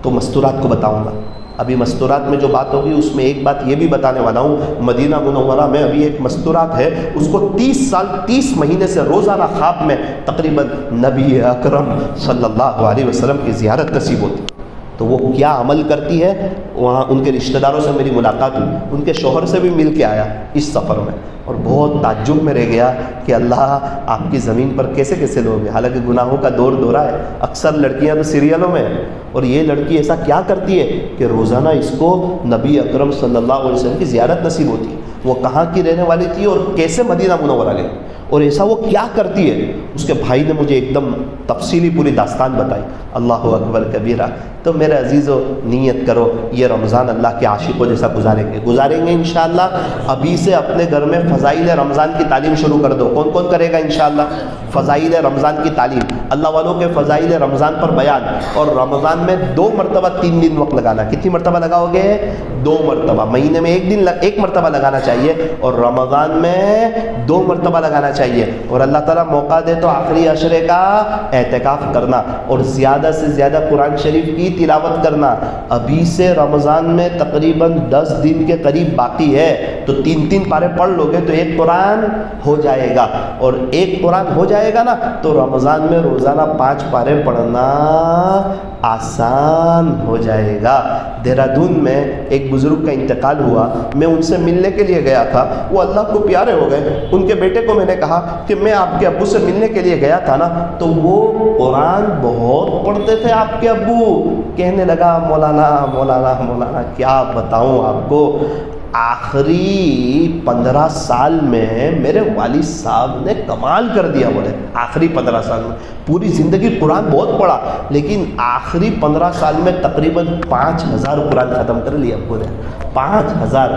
تو مستورات کو بتاؤں گا، ابھی مستورات میں جو بات ہوگی اس میں ایک بات یہ بھی بتانے والا ہوں، مدینہ منورہ میں ابھی ایک مستورات ہے، اس کو 30 سال 30 مہینے سے روزانہ خواب میں تقریباً نبی اکرم صلی اللہ علیہ وسلم کی زیارت نصیب ہوتی، تو وہ کیا عمل کرتی ہے، وہاں ان کے رشتہ داروں سے میری ملاقات ہوئی، ان کے شوہر سے بھی مل کے آیا اس سفر میں، اور بہت تعجب میں رہ گیا کہ اللہ آپ کی زمین پر کیسے کیسے لوگ ہیں، حالانکہ گناہوں کا دور دورہ ہے، اکثر لڑکیاں تو سیریلوں میں ہیں، اور یہ لڑکی ایسا کیا کرتی ہے کہ روزانہ اس کو نبی اکرم صلی اللہ علیہ وسلم کی زیارت نصیب ہوتی ہے۔ وہ کہاں کی رہنے والی تھی اور کیسے مدینہ منورہ گئی، اور ایسا وہ کیا کرتی ہے، اس کے بھائی نے مجھے ایک دم تفصیلی پوری داستان بتائی۔ اللہ اکبر کبیرہ۔ تو میرے عزیزو نیت کرو یہ رمضان اللہ کے عاشقوں جیسا گزاریں گے انشاءاللہ۔ ابھی سے اپنے گھر میں فضائل رمضان کی تعلیم شروع کر دو۔ کون کون کرے گا انشاءاللہ فضائل رمضان کی تعلیم، اللہ والوں کے فضائل رمضان پر بیان، اور رمضان میں 2 مرتبہ 3 دن وقت لگانا۔ کتنی مرتبہ لگاؤ گے؟ 2 مرتبہ، مہینے میں ایک مرتبہ لگانا چاہیے، اور رمضان میں 2 مرتبہ لگانا چاہیے، اور اللہ تعالیٰ موقع دے تو آخری عشرے کا اعتکاف کرنا، اور زیادہ سے زیادہ قرآن شریف کی تلاوت کرنا۔ ابھی سے رمضان میں تقریباً 10 دن کے قریب باقی ہے، تو 3 پارے پڑھ لو گے تو 1 قرآن ہو جائے گا، اور 1 قرآن ہو جائے گا نا تو رمضان میں روزانہ 5 پارے پڑھنا آسان ہو جائے گا۔ دہرادون میں ایک بزرگ کا انتقال ہوا، میں ان سے ملنے کے لیے گیا تھا، وہ اللہ کو پیارے ہو گئے۔ ان کے بیٹے کو میں نے کہا کہ میں آپ کے ابو سے ملنے کے لیے گیا تھا نا، تو وہ قرآن بہت پڑھتے تھے آپ کے ابو۔ کہنے لگا مولانا مولانا مولانا کیا بتاؤں آپ کو، آخری 15 سال میں میرے والد صاحب نے کمال کر دیا۔ بولے آخری 15 سال میں، پوری زندگی قرآن بہت پڑھا لیکن آخری 15 سال میں تقریباً 5000 قرآن ختم کر لیا۔ بولے 5000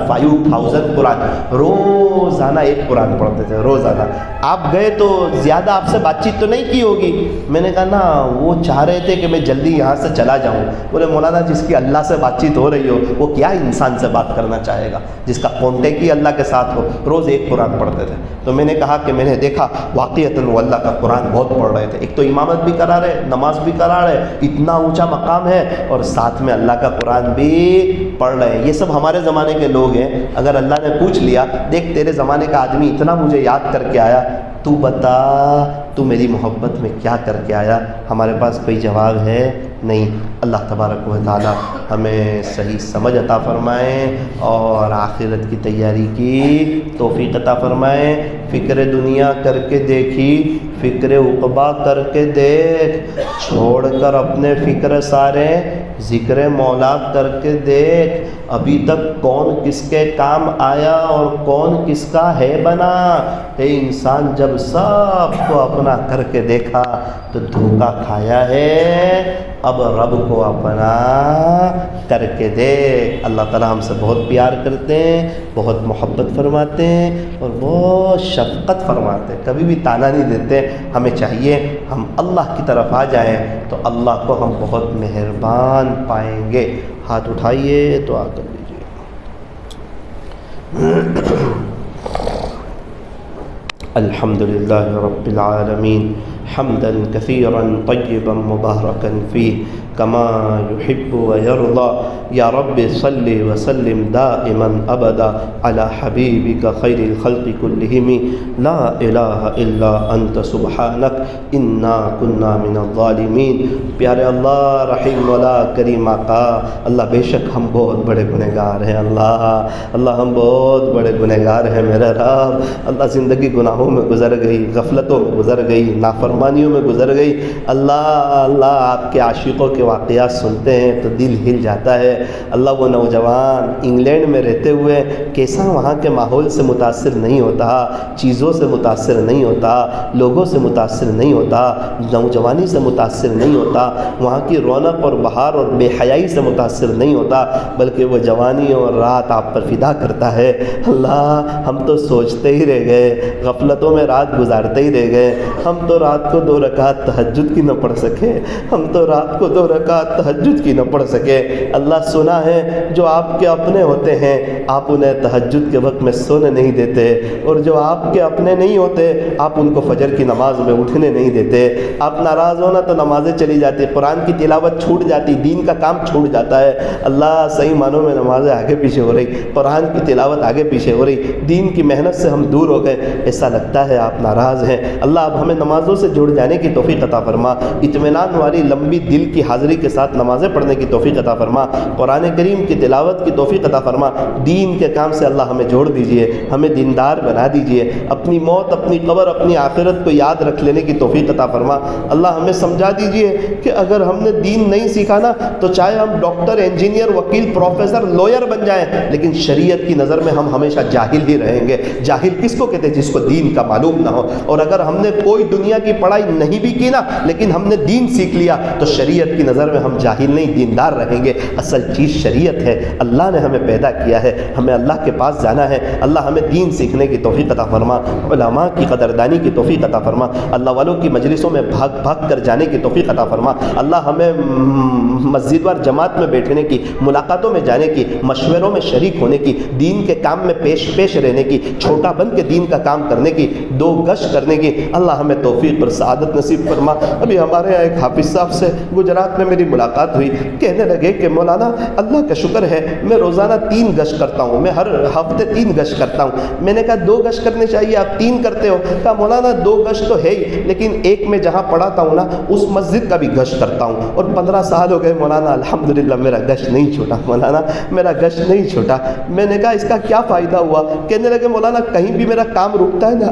قرآن، روزانہ 1 قرآن پڑھتے تھے روزانہ۔ آپ گئے تو زیادہ آپ سے بات چیت تو نہیں کی ہوگی؟ میں نے کہا نا وہ چاہ رہے تھے کہ میں جلدی یہاں سے چلا جاؤں۔ بولے مولانا جس کی اللہ سے بات چیت ہو رہی ہو وہ کیا انسان سے بات کرنا چاہے گا، جس کا کانٹیکٹ ہی اللہ کے ساتھ ہو۔ روز 1 قرآن پڑھتے تھے۔ تو میں نے کہا کہ میں نے دیکھا واقعتاً وہ اللہ کا قرآن بہت پڑھ رہے تھے، ایک تو امامت بھی کرا رہے، نماز بھی کرا رہے، اتنا اونچا مقام ہے، اور ساتھ میں اللہ کا قرآن بھی پڑھ رہے ہیں۔ یہ سب ہمارے زمانے کے لوگ ہیں۔ اگر اللہ نے پوچھ لیا دیکھ تیرے زمانے کا آدمی اتنا مجھے یاد کر کے آیا، تو بتا تو میری محبت میں کیا کر کے آیا؟ ہمارے پاس کوئی جواب ہے نہیں۔ اللہ تبارک و تعالی ہمیں صحیح سمجھ عطا فرمائے اور آخرت کی تیاری کی توفیق عطا فرمائے۔ فکر دنیا کر کے دیکھی، فکر عقبہ کر کے دیکھ، چھوڑ کر اپنے فکر سارے ذکر مولا کر کے دیکھ، ابھی تک کون کس کے کام آیا اور کون کس کا ہے بنا۔ اے انسان جب سب کو اپنا کر کے دیکھا تو دھوکہ کھایا ہے، اب رب کو اپنا کر کے دیکھ۔ اللہ تعالیٰ ہم سے بہت پیار کرتے ہیں، بہت محبت فرماتے ہیں اور بہت شفقت فرماتے ہیں، کبھی بھی تانا نہیں دیتے۔ ہمیں چاہیے ہم اللہ کی طرف آ جائیں تو اللہ کو ہم بہت مہربان پائیں گے۔ ہاتھ اٹھائیے دعا کر لیجیے۔ الحمدللہ رب العالمین حمدا كثيرا طيبا مباركا فيه كما يحب ويرضى يا رب صل وسلم دائما أبدا على حبيبك خير الخلق كلهم لا إله إلا أنت سبحانك إنا كنا من الظالمين۔ پیارے اللہ رحیم مولا کریم آقا، اللہ بے شک ہم بہت بڑے گنہگار ہیں، اللہ ہم بہت بڑے گنہگار ہیں میرے رب۔ اللہ زندگی گناہوں میں گزر گئی، غفلتوں میں گزر گئی، نافرمانیوں میں گزر گئی۔ اللہ آپ کے عاشقوں کے واقعات سنتے ہیں تو دل ہل جاتا ہے۔ اللہ وہ نوجوان انگلینڈ میں رہتے ہوئے کیسا وہاں کے ماحول سے متاثر نہیں ہوتا، چیزوں سے متاثر نہیں ہوتا، لوگوں سے متاثر نہیں ہوتا، نوجوانی سے متاثر نہیں ہوتا، وہاں کی رونق اور بہار اور بے حیائی سے متاثر نہیں ہوتا، بلکہ وہ جوانی اور رات آپ پر فدا کرتا ہے۔ اللہ ہم تو سوچتے ہی رہ گئے، غفلتوں میں رات گزارتے ہی رہ گئے، ہم تو رات کو 2 رکعت تہجد کی نہ پڑھ سکے، ہم تو رات کو 2 رکعت تہجد کی نہ پڑھ سکے۔ اللہ سنا ہے جو آپ کے اپنے ہوتے ہیں آپ انہیں تہجد کے وقت میں سونے نہیں دیتے، اور جو آپ کے اپنے نہیں ہوتے آپ ان کو فجر کی نماز میں اٹھنے نہیں دیتے۔ آپ ناراض ہونا تو نمازیں چلی جاتی، قرآن کی تلاوت چھوٹ جاتی، دین کا کام چھوٹ جاتا ہے۔ اللہ صحیح معنوں میں نمازیں آگے پیچھے ہو رہی، قرآن کی تلاوت آگے پیچھے ہو رہی، دین کی محنت سے ہم دور ہو گئے، ایسا لگتا ہے آپ ناراض ہیں۔ اللہ اب ہمیں نمازوں سے جڑ جانے کی توفیق عطا فرما، اطمینان والی لمبی دل کی حاضری کے ساتھ نمازیں پڑھنے کی توفیق عطا فرما، قرآن کریم کی تلاوت کی توفیق عطا فرما، دین کے کام سے اللہ ہمیں جوڑ دیجئے، ہمیں دیندار بنا دیجئے، اپنی موت، اپنی قبر، اپنی آخرت کو یاد رکھ لینے کی توفیق عطا فرما۔ اللہ ہمیں سمجھا دیجئے کہ اگر ہم نے دین نہیں سیکھا نا تو چاہے ہم ڈاکٹر، انجینئر، وکیل، پروفیسر، لوئر بن جائیں، لیکن شریعت کی نظر میں ہم ہمیشہ جاہل ہی رہیں گے۔ جاہل کس کو کہتے ہیں؟ جس کو دین کا معلوم نہ ہو۔ اور اگر ہم نے کوئی دنیا کی پڑھائی نہیں بھی کی نا لیکن ہم نے دین سیکھ لیا تو شریعت کی نظر میں ہم جاہل نہیں، دیندار رہیں گے۔ اصل چیز شریعت ہے، اللہ نے ہمیں پیدا کیا ہے، ہمیں اللہ کے پاس جانا ہے۔ اللہ ہمیں دین سیکھنے کی توفیق عطا فرما، علماء کی قدردانی کی توفیق عطا فرما، اللہ والوں کی مجلسوں میں بھاگ بھاگ کر جانے کی توفیق عطا فرما۔ اللہ ہمیں مسجد وار جماعت میں بیٹھنے کی، ملاقاتوں میں جانے کی، مشوروں میں شریک ہونے کی، دین کے کام میں پیش رہنے کی، چھوٹا بن کے دین کا کام کرنے کی، 2 گشت کرنے کی اللہ ہمیں توفیق اور سعادت نصیب فرما۔ ابھی ہمارے یہاں ایک حافظ صاحب سے گجرات میں میری ملاقات ہوئی، کہنے لگے کہ مولانا اللہ کا شکر ہے میں روزانہ 3 گشت کرتا ہوں، میں ہر ہفتے 3 گشت کرتا ہوں۔ میں نے کہا 2 گشت کرنے چاہیے، آپ 3 کرتے ہو؟ کہا مولانا 2 گشت تو ہے ہی، لیکن ایک میں جہاں پڑھاتا ہوں نا اس مسجد کا بھی گشت کرتا ہوں، اور 15 سال ہو گئے مولانا الحمدللہ میرا گشت نہیں چھوٹا، مولانا میرا گشت نہیں چھوٹا۔ میں نے کہا اس کا کیا فائدہ ہوا؟ کہنے لگے مولانا کہیں بھی میرا کام رکتا ہے نا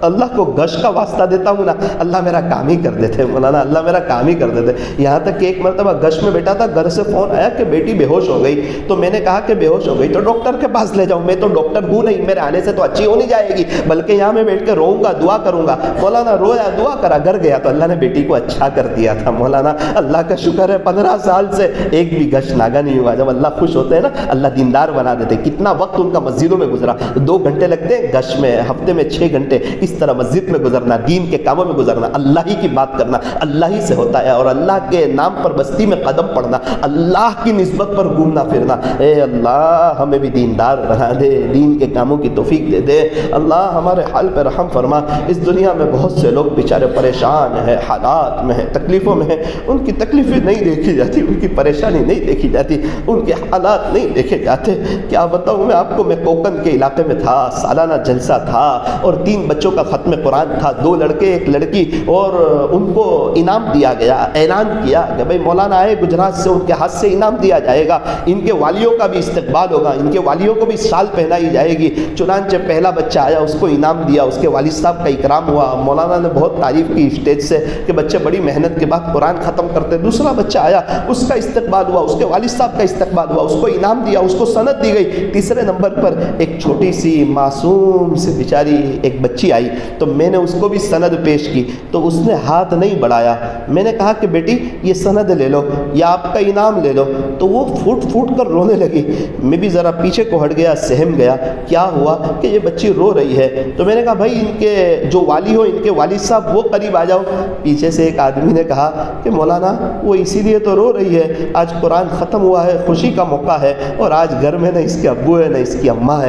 اللہ کو گشت کا واسطہ دیتا ہوں نا اللہ میرا کام ہی کر دیتے، مولانا اللہ میرا کام ہی کر دیتے۔ یہاں تک کہ ایک مرتبہ گشت میں بیٹھا تھا، گھر سے فون آیا کہ بیٹی بے ہوش ہو گئی، تو میں نے کہا کہ بے ہوش ہو گئی تو ڈاکٹر کے پاس لے جاؤں، میں تو ڈاکٹر ہوں نہیں، میرے آنے سے تو اچھی ہو نہیں جائے گی، بلکہ یہاں میں بیٹھ کے روؤں گا، دعا کروں گا۔ مولانا رویا، دعا کرا، گھر گیا تو اللہ نے بیٹی کو اچھا کر دیا تھا۔ مولانا اللہ کا شکر ہے 15 سال سے ایک بھی گشت ناگا نہیں ہوا۔ جب اللہ خوش ہوتے ہیں نا اللہ دیندار بنا دیتے۔ کتنا وقت ان کا مسجدوں میں گزرا، 2 گھنٹے لگتے ہیں گشت میں، ہفتے میں 6 گھنٹے اس طرح مسجد میں گزرنا، دین کے کاموں میں گزرنا، اللہ ہی کی بات کرنا، اللہ ہی سے ہوتا ہے، اور اللہ کے نام پر بستی میں قدم پڑنا، اللہ کی نسبت پر گھومنا پھرنا۔ اے اللہ ہمیں بھی دیندار بنا دے، دین کے کاموں کی توفیق دے دے۔ اللہ ہمارے حال پہ رحم فرما۔ اس دنیا میں بہت سے لوگ بیچارے پریشان ہیں، حالات میں ہیں، تکلیفوں میں ہیں، ان کی تکلیفیں نہیں دیکھی جاتی، ان کی پریشانی نہیں دیکھی جاتی، ان کے حالات نہیں دیکھے جاتے۔ کیا بتاؤں میں آپ کو، میں کوکن کے علاقے میں تھا، سالانہ جلسہ تھا اور 3 بچوں کا ختم قرآن تھا، 2 لڑکے 1 لڑکی، اور ان کو انعام دیا گیا، اعلان کیا کہ بھائی مولانا آئے گجرات سے، ان کے ہاتھ سے انعام دیا جائے گا، ان کے والیوں کا بھی استقبال ہوگا، ان کے والیوں کو بھی سال پہنائی جائے گی۔ چنانچہ پہلا بچہ آیا، اس کو انعام دیا، اس کے والد صاحب کا اکرام ہوا، مولانا نے بہت تعریف کی اسٹیج سے کہ بچے بڑی محنت کے بعد قرآن ختم کرتے۔ دوسرا بچہ آیا، اس کا استقبال ہوا، اس کے والد صاحب کا استقبال ہوا، اس کو انعام دیا، اس کو سند دی گئی۔ تیسرے نمبر پر ایک چھوٹی سی معصوم سی بیچاری ایک بچی آئی، تو میں نے اس کو بھی سند پیش کی، تو اس نے ہاتھ نہیں بڑھایا۔ میں نے کہا کہ بیٹی یہ سند لے لو یا آپ کا انعام لے لو، تو وہ پھوٹ پھوٹ کر رونے لگی۔ میں بھی ذرا پیچھے کو ہٹ گیا، سہم گیا، کیا ہوا کہ یہ بچی رو رہی ہے؟ تو میں نے کہا بھائی ان کے جو والی ہو، ان کے والد صاحب وہ قریب آ جاؤ۔ پیچھے سے ایک آدمی نے کہا کہ مولانا وہ اسی لیے تو رو رہی ہے، آج قرآن ختم ہوا ہے، خوشی کا موقع ہے، اور آج گھر میں نہ اس کے ابو ہے نہ اس کی اماں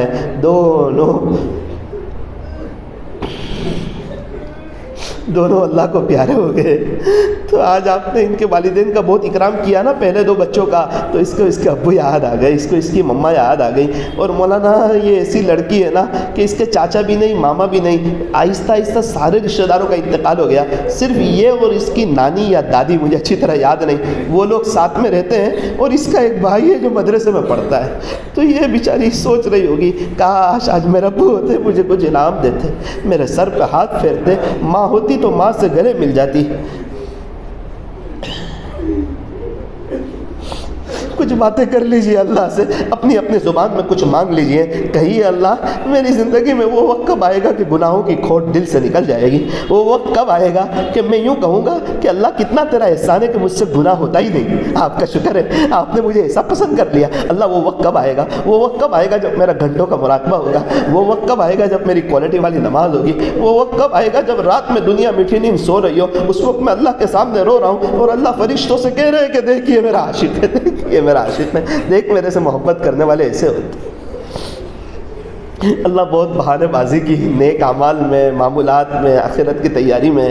دونوں اللہ کو پیارے ہو گئے۔ تو آج آپ نے ان کے والدین کا بہت اکرام کیا نا، پہلے 2 بچوں کا، تو اس کو اس کے ابو یاد آ گئے، اس کو اس کی مما یاد آ گئی۔ اور مولانا یہ ایسی لڑکی ہے نا کہ اس کے چاچا بھی نہیں، ماما بھی نہیں، آہستہ آہستہ سارے رشتہ داروں کا انتقال ہو گیا، صرف یہ اور اس کی نانی یا دادی، مجھے اچھی طرح یاد نہیں، وہ لوگ ساتھ میں رہتے ہیں، اور اس کا ایک بھائی ہے جو مدرسے میں پڑھتا ہے۔ تو یہ بیچاری سوچ رہی ہوگی، کاش آج میرا ابو ہوتے، مجھے کچھ انعام دیتے، میرے سر پہ ہاتھ پھیرتے، ماں ہوتی تو ماں سے گلے مل جاتی۔ کچھ باتیں کر لیجئے اللہ سے، اپنی زبان میں کچھ مانگ لیجئے، کہیے اللہ میری زندگی میں وہ وقت کب آئے گا کہ گناہوں کی کھوٹ دل سے نکل جائے گی؟ وہ وقت کب آئے گا کہ میں یوں کہوں گا کہ اللہ کتنا تیرا احسان ہے کہ مجھ سے گناہ ہوتا ہی نہیں، آپ کا شکر ہے آپ نے مجھے ایسا پسند کر لیا۔ اللہ وہ وقت کب آئے گا؟ وہ وقت کب آئے گا جب میرا گھنٹوں کا مراقبہ ہوگا؟ وہ وقت کب آئے گا جب میری کوالٹی والی نماز ہوگی؟ وہ وقت کب آئے گا جب رات میں دنیا میٹھی نیند سو رہی ہو، اس وقت میں اللہ کے سامنے رو رہا ہوں اور اللہ فرشتوں سے کہہ رہے ہیں کہ دیکھیے میرا عاشق ہے، دیکھیے میرا عاشق ہے، دیکھ میرے سے محبت کرنے والے ایسے ہوتے۔ اللہ بہت بہانے بازی کی نیک اعمال میں، معمولات میں، آخرت کی تیاری میں۔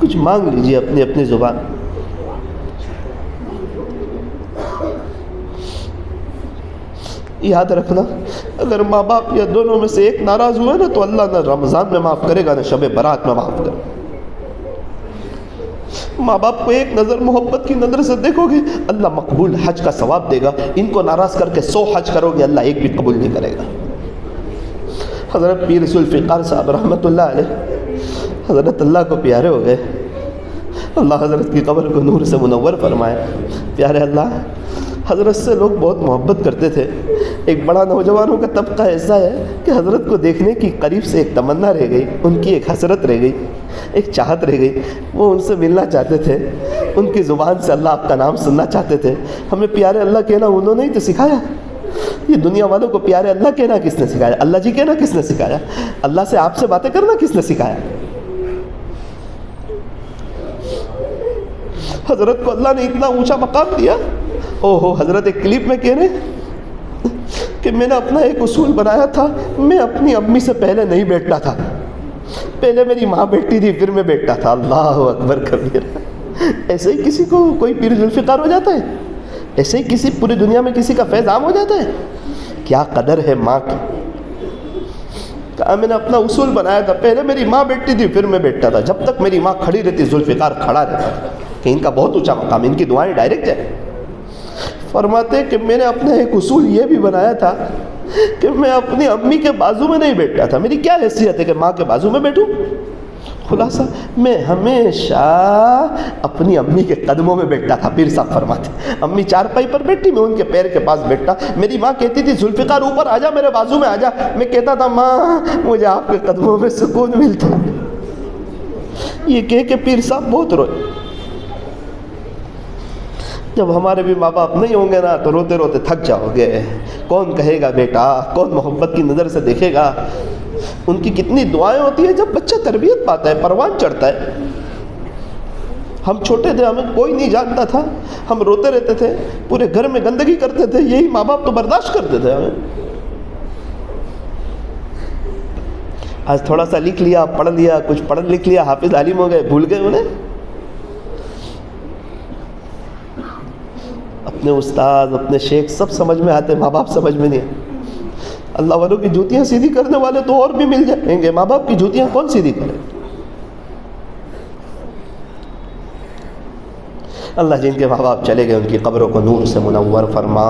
کچھ مانگ لیجیے اپنی زبان۔ یاد رکھنا، اگر ماں باپ یا دونوں میں سے ایک ناراض ہوئے نا تو اللہ نہ رمضان میں معاف کرے گا نہ شب برات میں معاف کرے گا۔ ماں باپ کو ایک نظر محبت کی نظر سے دیکھو گے، اللہ مقبول حج کا ثواب دے گا۔ ان کو ناراض کر کے 100 حج کرو گے، اللہ ایک بھی قبول نہیں کرے گا۔ حضرت پیر ذوالفقار صاحب رحمۃ اللہ علیہ حضرت اللہ کو پیارے ہو گئے، اللہ حضرت کی قبر کو نور سے منور فرمائے۔ پیارے اللہ، حضرت سے لوگ بہت محبت کرتے تھے۔ ایک بڑا نوجوانوں کا طبقہ ایسا ہے کہ حضرت کو دیکھنے کی قریب سے ایک تمنا رہ گئی، ان کی ایک حسرت رہ گئی، ایک چاہت رہ گئی، وہ ان سے ملنا چاہتے تھے، ان کی زبان سے اللہ آپ کا نام سننا چاہتے تھے۔ ہمیں پیارے اللہ کہنا انہوں نے ہی تو سکھایا، یہ دنیا والوں کو پیارے اللہ کہنا کس نے سکھایا؟ اللہ جی کہنا کس نے سکھایا؟ اللہ سے آپ سے باتیں کرنا کس نے سکھایا؟ حضرت کو اللہ نے اتنا اونچا مقام دیا۔ حضرت ایک کلپ میں کہہ رہے کہ میں نے اپنا ایک اصول بنایا تھا، میں اپنی امی سے پہلے نہیں بیٹھتا تھا، پہلے میری ماں بیٹھتی تھی پھر میں بیٹھتا تھا۔ اللہ اکبر کبیر۔ ایسے ہی کسی کو کوئی پیر ذوالفقار ہو جاتا ہے؟ ایسے ہی کسی پوری دنیا میں کسی کا فیض عام ہو جاتا ہے؟ کیا قدر ہے ماں کی۔ کہا میں نے اپنا اصول بنایا تھا، پہلے میری ماں بیٹھتی تھی پھر میں بیٹھتا تھا، جب تک میری ماں کھڑی رہتی ذوالفقار کھڑا رہتا تھا، کہ ان کا بہت اونچا مقام، ان کی دعائیں ڈائریکٹ ہے۔ فرماتے کہ میں نے اپنا ایک اصول یہ بھی بنایا تھا کہ میں اپنی امی کے بازو میں نہیں بیٹھتا تھا، میری کیا حیثیت ہے کہ ماں کے بازو میں بیٹھوں؟ خلاصہ میں ہمیشہ اپنی امی کے قدموں میں بیٹھتا تھا۔ پیر صاحب فرماتے امی چارپائی پر بیٹھی، میں ان کے پیر کے پاس بیٹھتا، میری ماں کہتی تھی ذوالفقار اوپر آ جا، میرے بازو میں آ جا، میں کہتا تھا ماں مجھے آپ کے قدموں میں سکون ملتا۔ یہ کہہ کے پیر صاحب بہت روئے۔ جب ہمارے بھی ماں باپ نہیں ہوں گے نا تو روتے روتے تھک جاؤ گے۔ کون کہے گا بیٹا، کون محبت کی نظر سے دیکھے گا؟ ان کی کتنی دعائیں ہوتی ہیں جب بچہ تربیت پاتا ہے، پروان چڑھتا ہے۔ ہم چھوٹے تھے، ہمیں کوئی نہیں جانتا تھا، ہم روتے رہتے تھے، پورے گھر میں گندگی کرتے تھے، یہی ماں باپ تو برداشت کرتے تھے ہمیں۔ آج تھوڑا سا لکھ لیا، پڑھ لیا، کچھ پڑھ لکھ لیا، حافظ عالم ہو گئے، بھول گئے انہیں۔ اپنے استاد، اپنے شیخ سب سمجھ میں آتے، ماں باپ سمجھ میں نہیں آتے۔ اللہ والوں کی جوتیاں سیدھی کرنے والے تو اور بھی مل جائیں گے، ماں باپ کی جوتیاں کون سیدھی کرے؟ اللہ جن کے ماں باپ چلے گئے ان کی قبروں کو نور سے منور فرما،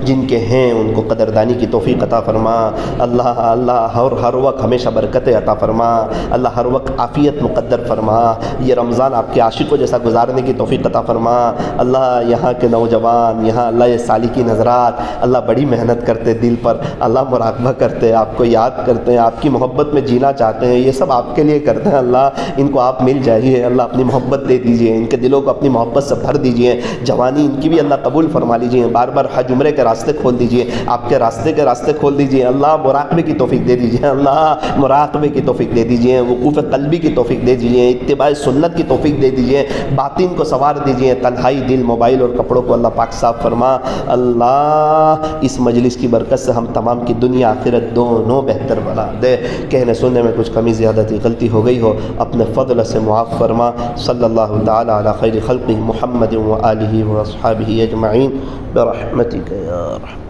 جن کے ہیں ان کو قدردانی کی توفیق عطا فرما۔ اللہ ہر وقت ہمیشہ برکتیں عطا فرما، اللہ ہر وقت عافیت مقدر فرما۔ یہ رمضان آپ کے عاشقوں جیسا گزارنے کی توفیق عطا فرما۔ اللہ یہاں کے نوجوان، یہاں اللہ یہ سالکین حضرات، اللہ بڑی محنت کرتے، دل پر اللہ مراقبہ کرتے، آپ کو یاد کرتے ہیں، آپ کی محبت میں جینا چاہتے ہیں، یہ سب آپ کے لیے کرتے ہیں۔ اللہ ان کو آپ مل جائیے، اللہ اپنی محبت دے دیجیے، ان کے دلوں کو اپنی محبت سے بھر دیجئے، جوانی ان کی بھی اللہ قبول فرما لیجئے، بار بار حج عمرے کے راستے کھول دیجئے، آپ کے راستے کھول دیجئے، اللہ مراقبے کی توفیق دے دیجئے، اللہ مراقبے کی توفیق دے دیجئے، وقوف قلبی کی توفیق دے دیجئے، اتباع سنت کی توفیق دے دیجئے، باطن کو سنوار دیجئے، تنہائی، دل، موبائل اور کپڑوں کو اللہ پاک صاف فرما۔ اللہ اس مجلس کی برکت سے ہم تمام کی دنیا آخرت دونوں بہتر بنا دے۔ کہنے سننے میں کچھ کمی زیادتی غلطی ہو گئی ہو اپنے فضل سے معاف فرما۔ صلی اللہ تعالی علی خیر خلقہ محمد و آلہ و اصحابہ اجمعین برحمتک یا رحمت۔